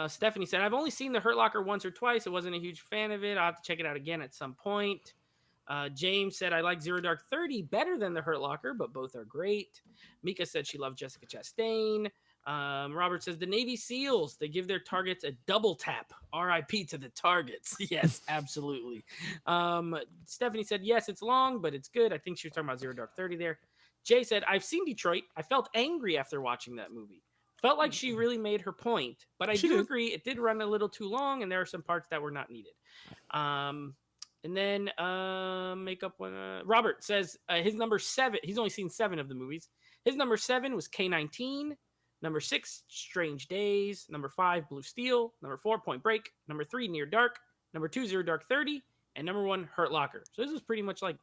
Stephanie said, I've only seen the Hurt Locker once or twice. I wasn't a huge fan of it. I'll have to check it out again at some point. James said, I like Zero Dark 30 better than the Hurt Locker, but both are great. Mika said she loved Jessica Chastain. Robert says, the Navy SEALs, they give their targets a double tap. RIP to the targets. Yes, absolutely. Stephanie said, yes, it's long, but it's good. I think she was talking about Zero Dark 30 there. Jay said, I've seen Detroit. I felt angry after watching that movie. Felt like she really made her point, but I do agree it did run a little too long, and there are some parts that were not needed. And then makeup one. Robert says his number 7. He's only seen 7 of the movies. His number 7 was K-19. Number 6, Strange Days. Number 5, Blue Steel. Number 4, Point Break. Number 3, Near Dark. Number 2, Zero Dark 30. And number 1, Hurt Locker. So this is pretty much like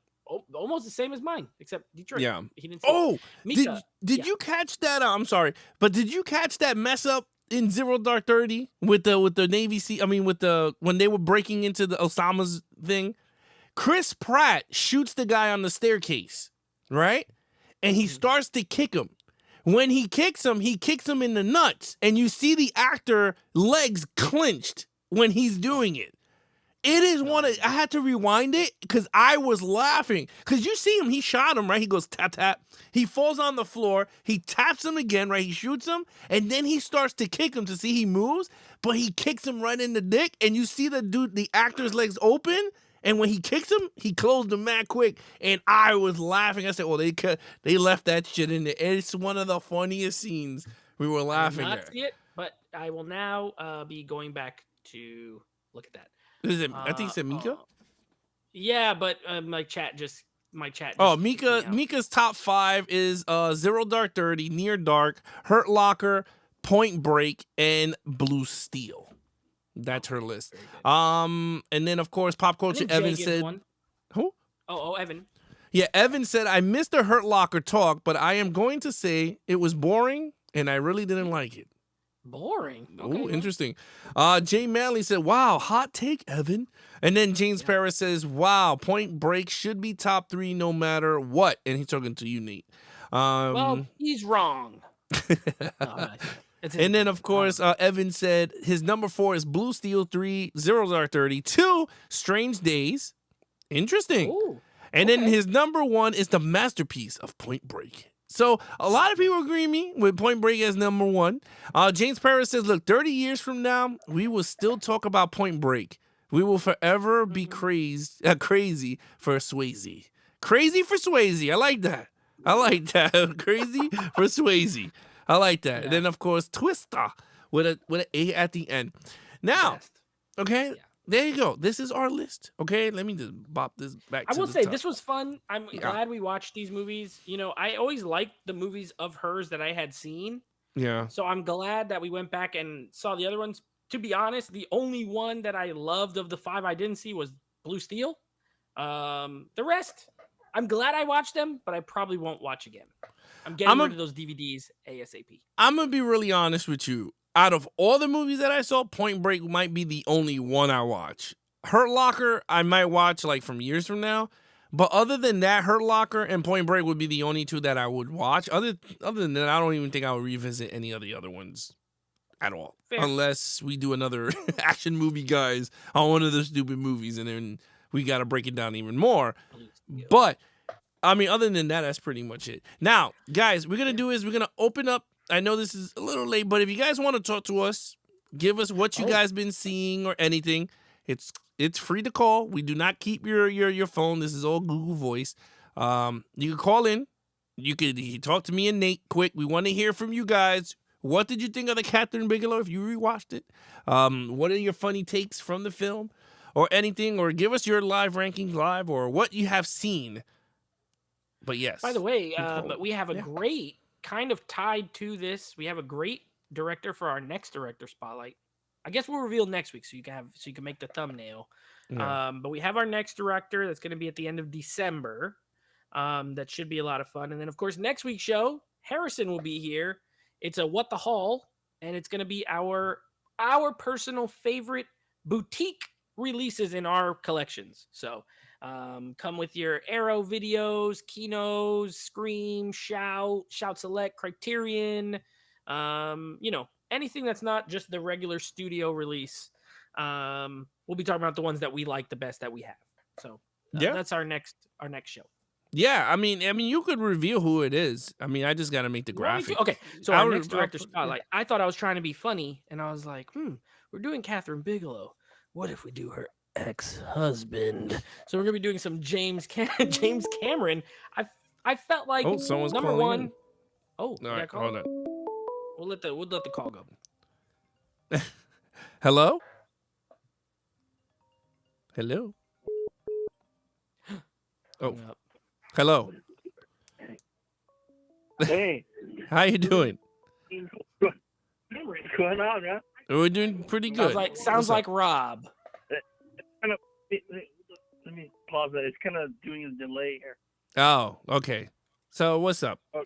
almost the same as mine, except Detroit. Yeah. He didn't see Mika, did you catch that? I'm sorry, but did you catch that mess up in Zero Dark 30 with the Navy Sea? I mean, when they were breaking into the Osama's thing, Chris Pratt shoots the guy on the staircase, right? And he starts to kick him. When he kicks him in the nuts, and you see the actor legs clenched when he's doing it. It is I had to rewind it because I was laughing. Because you see him, he shot him, right? He goes tap, tap. He falls on the floor. He taps him again, right? He shoots him. And then he starts to kick him to see he moves. But he kicks him right in the dick. And you see the actor's legs open. And when he kicks him, he closed him mad quick. And I was laughing. I said, well, they left that shit in there. It's one of the funniest scenes. We were laughing I did there. not see it, but I will now be going back to look at that. Is it? I think it said Mika. Yeah, but my chat just. Mika's top 5 is Zero Dark 30, Near Dark, Hurt Locker, Point Break, and Blue Steel. That's her list. And then of course Pop Culture Evan said, who? Oh, Evan. Yeah, Evan said, I missed the Hurt Locker talk, but I am going to say it was boring and I really didn't like it. Boring. Oh, interesting. Jay Manley said, wow, hot take, Evan. And then James Paris says, wow, Point Break should be top 3 no matter what. And he's talking to you, Nate. Well, he's wrong. And then, of course, Evan said his number 4 is Blue Steel, 3, Zero Dark 30, 2, Strange Days. Interesting. Ooh, and then his number 1 is the masterpiece of Point Break. So a lot of people agree with me with Point Break as number 1. James Paris says, look, 30 years from now, we will still talk about Point Break. We will forever be crazy for Swayze. Crazy for Swayze. I like that. Crazy for Swayze. I like that. Yeah. And then, of course, Twister with an A at the end. Now, okay, there you go. This is our list. Okay, let me just bop this back to the top. I will say, this was fun. I'm glad we watched these movies. You know, I always liked the movies of hers that I had seen. Yeah. So I'm glad that we went back and saw the other ones. To be honest, the only one that I loved of the 5 I didn't see was Blue Steel. The rest, I'm glad I watched them, but I probably won't watch again. I'm getting rid of those DVDs ASAP. I'm going to be really honest with you. Out of all the movies that I saw, Point Break might be the only one I watch. Hurt Locker, I might watch like from years from now. But other than that, Hurt Locker and Point Break would be the only 2 that I would watch. Other than that, I don't even think I would revisit any of the other ones at all. Fair. Unless we do another action movie, guys, on one of the stupid movies. And then we got to break it down even more. But, I mean, other than that, that's pretty much it. Now, guys, we're going to do is we're going to open up. I know this is a little late, but if you guys want to talk to us, give us what you guys been seeing or anything. It's free to call. We do not keep your phone. This is all Google Voice. You can call in. You can talk to me and Nate quick. We want to hear from you guys. What did you think of the Kathryn Bigelow if you rewatched it? What are your funny takes from the film or anything? Or give us your live rankings live or what you have seen. But yes. By the way, we have a great kind of tied to this. We have a great director for our next director spotlight. I guess we'll reveal next week so you can make the thumbnail. Yeah. But we have our next director that's going to be at the end of December. That should be a lot of fun. And then of course next week's show, Harrison will be here. It's a What the Haul, and it's going to be our personal favorite boutique releases in our collections. So Come with your Arrow videos, Kinos, Scream, Shout Select, Criterion. Anything that's not just the regular studio release. We'll be talking about the ones that we like the best that we have. So that's our next show. Yeah, I mean, you could reveal who it is. I mean, I just got to make the graphic. Okay, so our next director spotlight. I thought I was trying to be funny, and I was like, we're doing Kathryn Bigelow. What if we do her ex-husband? So we're gonna be doing some James Cameron. I felt like someone's number calling one. in. Oh, All right, hold on. We'll let the call go. Hello. Hello. Oh, hello. Hey. How you doing? What's going on, man? We're doing pretty good. Sounds like Rob. Let me pause that. It's kind of doing a delay here. Oh, okay. So what's up? Well,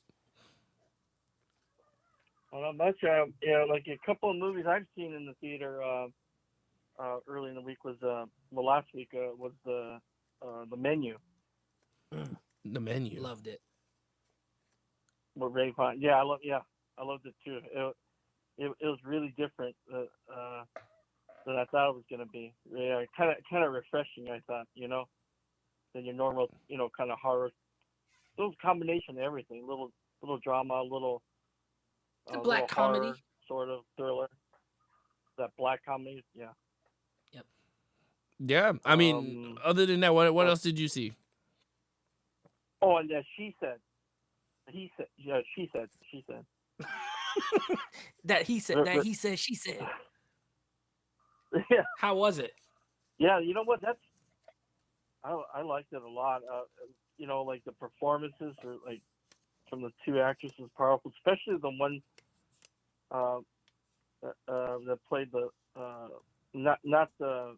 not much. Like a couple of movies I've seen in the theater early in the week was last week was the Menu. The Menu. Loved it. We're very fun. Yeah, I loved it too. It was really different than I thought it was gonna be. Yeah, kind of refreshing. I thought, than your normal, kind of horror. Little combination of everything. Little drama, little black little comedy, horror, sort of thriller. That black comedy, yeah. Yep. Yeah, I mean, other than that, what else did you see? Oh, and she said. He said, yeah, she said. That he said, that he said, she said. Yeah. How was it? Yeah, you know what? I liked it a lot. Like the performances or like from the two actresses powerful, especially the one that played the not the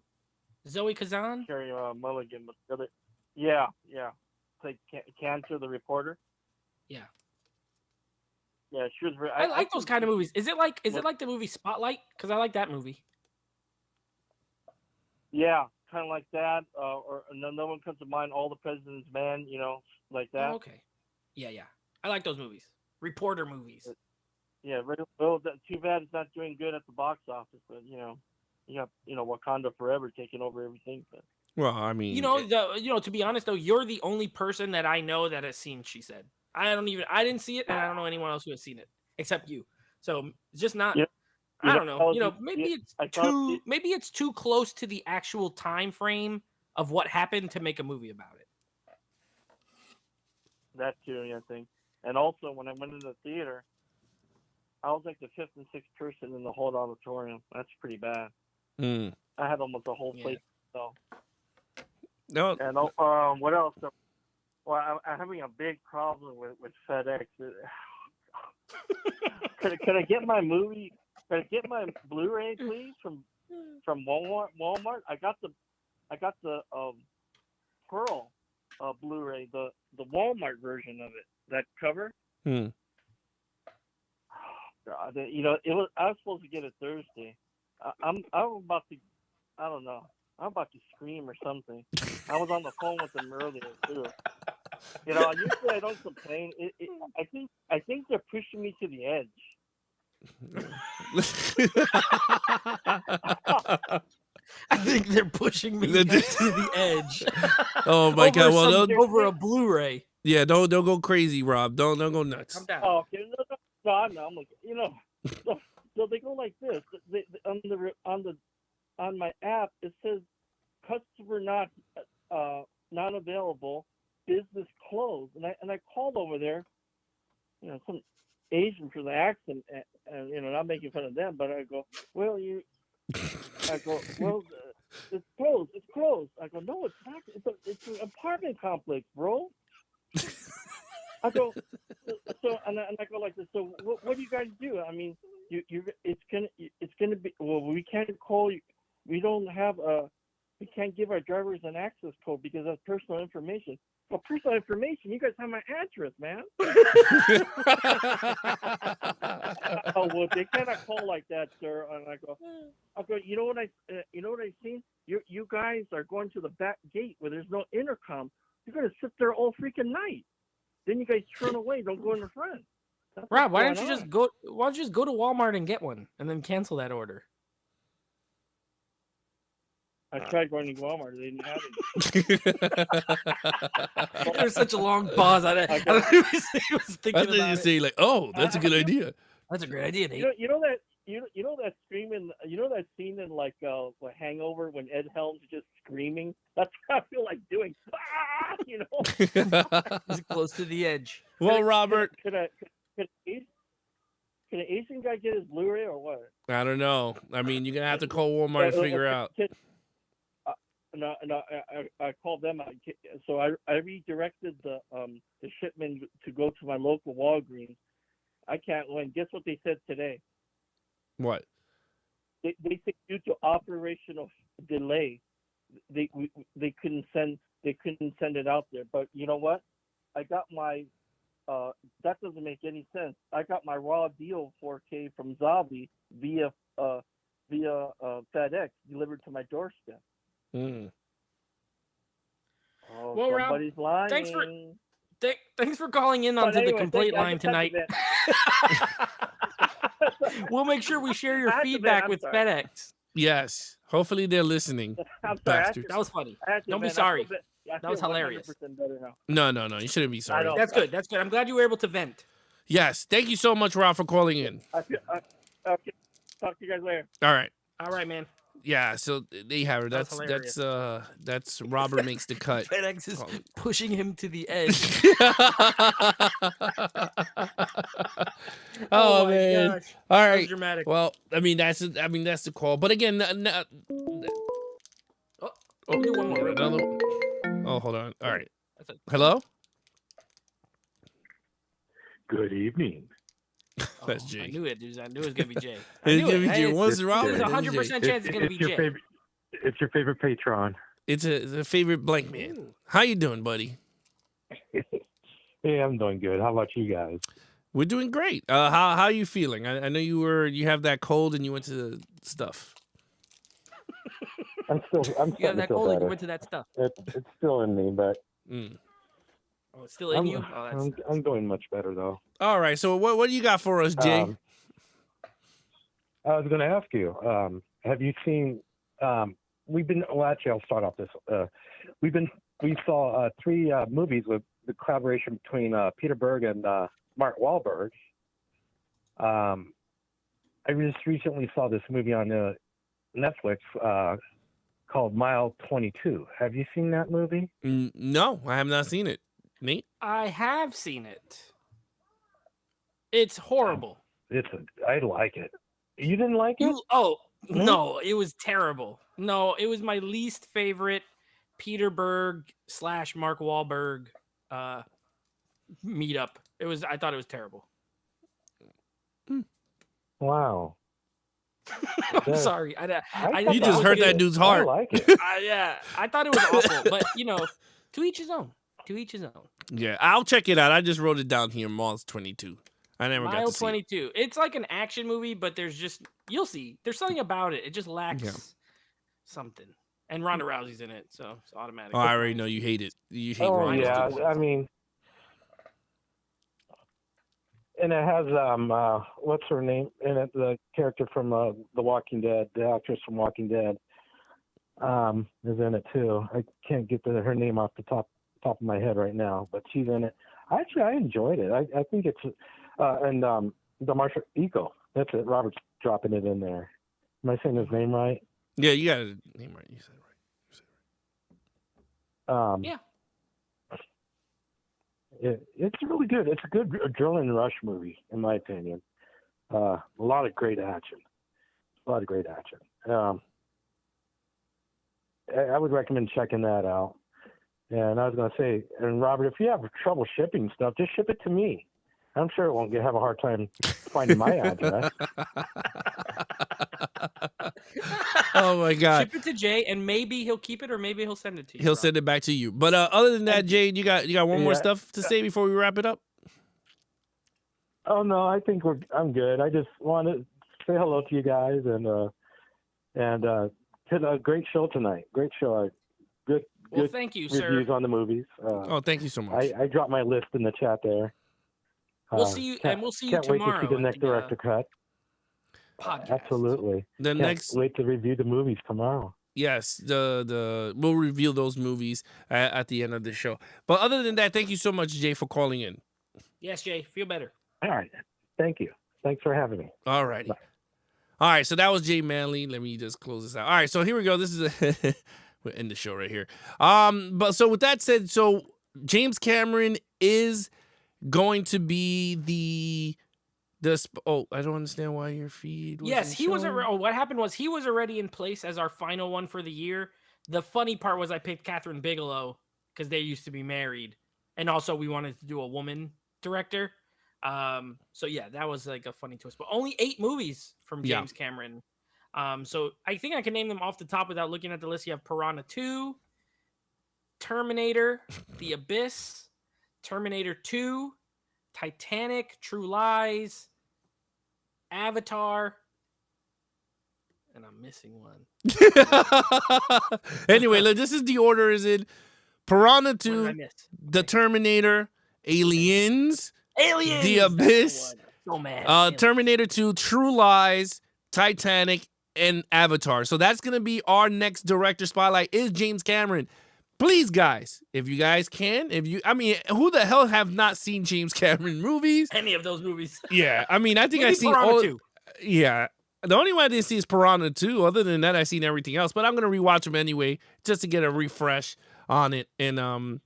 Zoe Kazan, Carrie Mulligan, but the other. Yeah. Played Cantor, the reporter. Yeah. Yeah, she was. I like those kind of movies. Is it like the movie Spotlight? Because I like that movie. Yeah, kind of like that. Or no one comes to mind. All the President's Men, like that. Oh, okay. Yeah. I like those movies. Reporter movies. Yeah, well, too bad it's not doing good at the box office. But you got Wakanda Forever taking over everything. But. Well, I mean, to be honest though, you're the only person that I know that has seen She Said. I didn't see it, and I don't know anyone else who has seen it except you. So it's just not. Yeah. I don't know. Maybe it's too close to the actual time frame of what happened to make a movie about it. That too, I think. And also, when I went into the theater, I was like the fifth and sixth person in the whole auditorium. That's pretty bad. I had almost a whole place. So. No. And what else? Well, I'm having a big problem with FedEx. Could I get my movie? Could I get my Blu-ray, please, from Walmart? I got the Pearl Blu-ray, the Walmart version of it. That cover. Hmm. God, it was. I was supposed to get it Thursday. I'm about to. I don't know. I'm about to scream or something. I was on the phone with them earlier too. Usually I don't complain. I think they're pushing me to the edge. I think they're pushing me to the edge. Oh my God! Well, over a Blu-ray. Yeah, don't go crazy, Rob. Don't go nuts. Calm down. Oh, okay. No, I'm like, so they go like this. They, on my app, it says customer not available, business closed, and I called over there, some Asian for the accent, and not making fun of them, but I go, well, it's closed. I go, no, it's not. It's an apartment complex, bro. I go, so and I go like this. So what do you guys do? I mean, it's gonna be. Well, we can't call you. We don't have we can't give our drivers an access code because that's personal information. For personal information, you guys have my address, man. Oh well, they cannot call like that, sir. And I go, you know what I seen? You guys are going to the back gate where there's no intercom. You're gonna sit there all freaking night. Then you guys turn away. Don't go in the front. That's Rob, what's why don't going you on. just go? Why don't you just go to Walmart and get one, and then cancel that order? I tried going to Walmart. They didn't have it. There's such a long pause. I don't know if he was thinking I thought about you it. say like, "Oh, that's a good idea." That's a great idea, Nate. You know that that screaming. You know that scene in like Hangover when Ed Helms is just screaming. That's what I feel like doing. Ah! You know. He's close to the edge. Well, Robert, Can an Asian guy get his Blu-ray or what? I don't know. I mean, you're gonna have to call Walmart and figure out. No, I called them. So I redirected the shipment to go to my local Walgreens. I can't win. Guess what they said today? What? They said due to operational delay, they couldn't send it out there. But you know what? I got my that doesn't make any sense. I got my raw deal 4K from Zavi via FedEx delivered to my doorstep. Mm. Oh, Well, Rob, somebody's lying. Thanks for calling in onto the complaint line tonight. We'll make sure we share your feedback with FedEx. Yes. Hopefully they're listening. I'm sorry. Bastards. That was funny. Don't be sorry. That was hilarious. No. You shouldn't be sorry. That's good. That's good. I'm glad you were able to vent. Yes. Thank you so much, Rob, for calling in. Okay. Talk to you guys later. All right. All right, man. Yeah, so they have her. That's That's Robert makes the cut. FedEx is pushing him to the edge. Oh my man! gosh. All That right. was dramatic. Well, I mean that's the call. But again, We'll do one more. another. Oh, hold on. All right. That's it. Hello. Good evening. That's Jay. I knew it, dude. I knew it was gonna be Jay. It's gonna be Jay. Once Rob, There's a 100% chance it's gonna be Jay. It's your favorite patron. It's a favorite blank man. How you doing, buddy? Hey, I'm doing good. How about you guys? We're doing great. How are you feeling? I know you have that cold and you went to the stuff. I'm You starting have that to feel cold and you better. went to that stuff. It's still in me, but Oh, it's still in you? Oh, that's... I'm doing much better though. All right. So what do you got for us, Jay? I was going to ask you, have you seen? Actually, I'll start off this. We saw 3 movies with the collaboration between Peter Berg and Mark Wahlberg. I just recently saw this movie on Netflix called Mile 22. Have you seen that movie? No, I have not seen it. Nate? I have seen it. It's horrible. I like it. You didn't like it? No, it was terrible. No, it was my least favorite Peter Berg / Mark Wahlberg meetup. I thought it was terrible. Wow. I'm sorry. You just hurt that dude's heart. I like it. Yeah, I thought it was awful, but to each his own. To each his own. Yeah, I'll check it out. I just wrote it down here. Mile 22. I never got Mile to see 22. It's like an action movie, but you'll see. There's something about it. It just lacks something. And Ronda Rousey's in it, so it's automatic. Oh, I already know you hate it. You hate Ronda. Yeah, I mean, and it has what's her name in it? The character from The Walking Dead, the actress from Walking Dead, is in it too. I can't get her name off the top of my head right now, but she's in it. I enjoyed it. I think it's and the Marshall Eco. That's it. Robert's dropping it in there. Am I saying his name right? Yeah, you got his name right. You said it right. Yeah. It's really good. It's a good adrenaline rush movie, in my opinion. A lot of great action. I would recommend checking that out. And I was going to say, and Robert, if you have trouble shipping stuff, just ship it to me. I'm sure it won't have a hard time finding my address. Oh my God. Ship it to Jay, and maybe he'll keep it, or maybe he'll send it to you. He'll send it back to you. But other than that, Jade, you got one more Yeah. stuff to say before we wrap it up? Oh no, I think I'm good. I just want to say hello to you guys and had a great show tonight. Great show. Good thank you, reviews sir. on the movies. Thank you so much. I dropped my list in the chat there. We'll see you, and we'll see you Can't wait to tomorrow. see the at next director cut. podcast. Absolutely. The Can't next wait to review the movies tomorrow. Yes, we'll reveal those movies at the end of the show. But other than that, thank you so much, Jay, for calling in. Yes, Jay. Feel better. All right. Thank you. Thanks for having me. All righty. All right, so that was Jay Manley. Let me just close this out. All right, so here we go. This is we'll end the show right here. But so with that said, so James Cameron is going to be I don't understand why your feed wasn't Yes, he was. showing. What happened was he was already in place as our final one for the year. The funny part was I picked Kathryn Bigelow because they used to be married, and also we wanted to do a woman director. So yeah, that was like a funny twist. But only 8 movies from James Cameron. So I think I can name them off the top without looking at the list. You have Piranha 2, Terminator, The Abyss, Terminator 2, Titanic, True Lies, Avatar, and I'm missing one. Anyway, look, this is the order is in Piranha What did I 2, miss? The Terminator, Aliens, Aliens! The That's Abyss, the one. So mad. Terminator 2, True Lies, Titanic, and Avatar. So that's going to be our next director spotlight is James Cameron. Please, guys, if you guys can, who the hell have not seen James Cameron movies? Any of those movies. Yeah, I think Maybe I've seen Piranha all. 2. Yeah, the only one I didn't see is Piranha 2. Other than that, I've seen everything else. But I'm gonna rewatch them anyway, just to get a refresh on it. And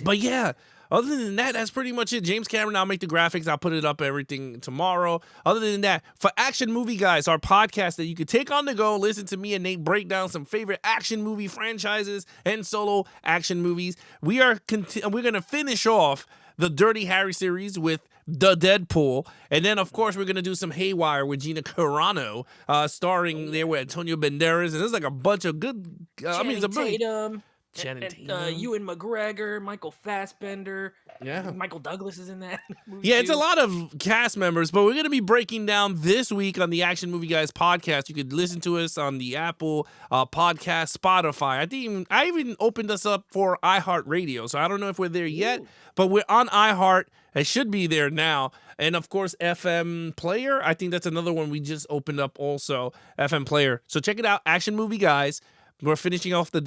but yeah, other than that, that's pretty much it. James Cameron, I'll make the graphics. I'll put it up everything tomorrow. Other than that, for Action Movie Guys, our podcast that you could take on the go, listen to me and Nate break down some favorite action movie franchises and solo action movies. We're gonna finish off the Dirty Harry series with The Deadpool, and then of course we're gonna do some Haywire with Gina Carano, starring there with Antonio Banderas, and there's like a bunch of good. It's a really Tatum. Channing And Tatum. Ewan McGregor, Michael Fassbender. Yeah. Michael Douglas is in that movie. Yeah, it's a too. lot of cast members, but we're going to be breaking down this week on the Action Movie Guys podcast. You could listen to us on the Apple podcast, Spotify. I even opened us up for iHeartRadio, so I don't know if we're there yet, but we're on iHeart. It should be there now. And of course, FM Player. I think that's another one we just opened up also, FM Player. So check it out, Action Movie Guys. We're finishing off the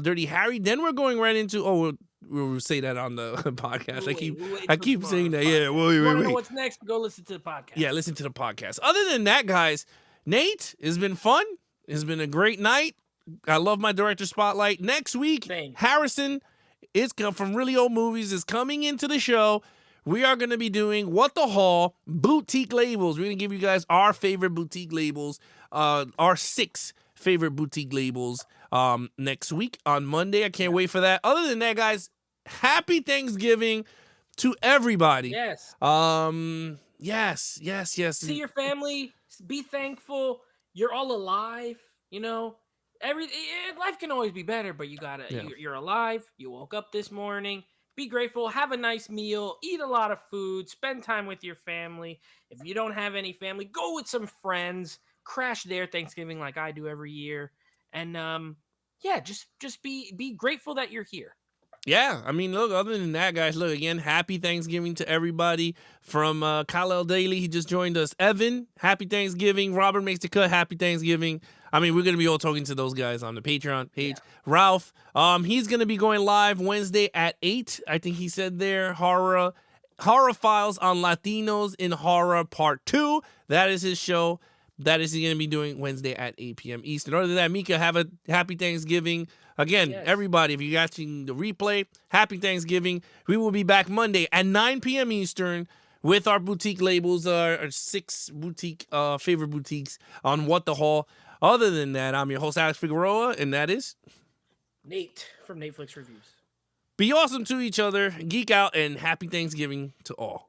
Dirty Harry. Then we're going right into we'll say that on the podcast. I keep saying that. Yeah, You want to know wait. what's next? Go listen to the podcast. Yeah, listen to the podcast. Other than that, guys, Nate, it's been fun. It's been a great night. I love my director spotlight. Next week, Harrison is from Really Old Movies is coming into the show. We are going to be doing What the Hall boutique labels. We're going to give you guys our favorite boutique labels, our 6 favorite boutique labels next week on Monday. I can't wait for that. Other than that, guys, happy Thanksgiving to everybody. Yes. Yes. See your family. Be thankful. You're all alive. You know, life can always be better, but you're alive. You woke up this morning. Be grateful. Have a nice meal. Eat a lot of food. Spend time with your family. If you don't have any family, go with some friends. Crash their Thanksgiving like I do every year. And just be grateful that you're here. Yeah, look, other than that, guys, look, again, happy Thanksgiving to everybody from Kyle Daly. He just joined us. Evan, happy Thanksgiving. Robert Makes the Cut, happy Thanksgiving. We're going to be all talking to those guys on the Patreon page. Yeah. Ralph, he's going to be going live Wednesday at 8. I think he said there, Horror Files on Latinos in Horror Part 2. That is his show. That is going to be doing Wednesday at 8 p.m. Eastern. Other than that, Mika, have a happy Thanksgiving. Again, everybody, if you're watching the replay, happy Thanksgiving. We will be back Monday at 9 p.m. Eastern with our boutique labels, our 6 boutique favorite boutiques on What the Hall. Other than that, I'm your host, Alex Figueroa, and that is Nate from Netflix Reviews. Be awesome to each other, geek out, and happy Thanksgiving to all.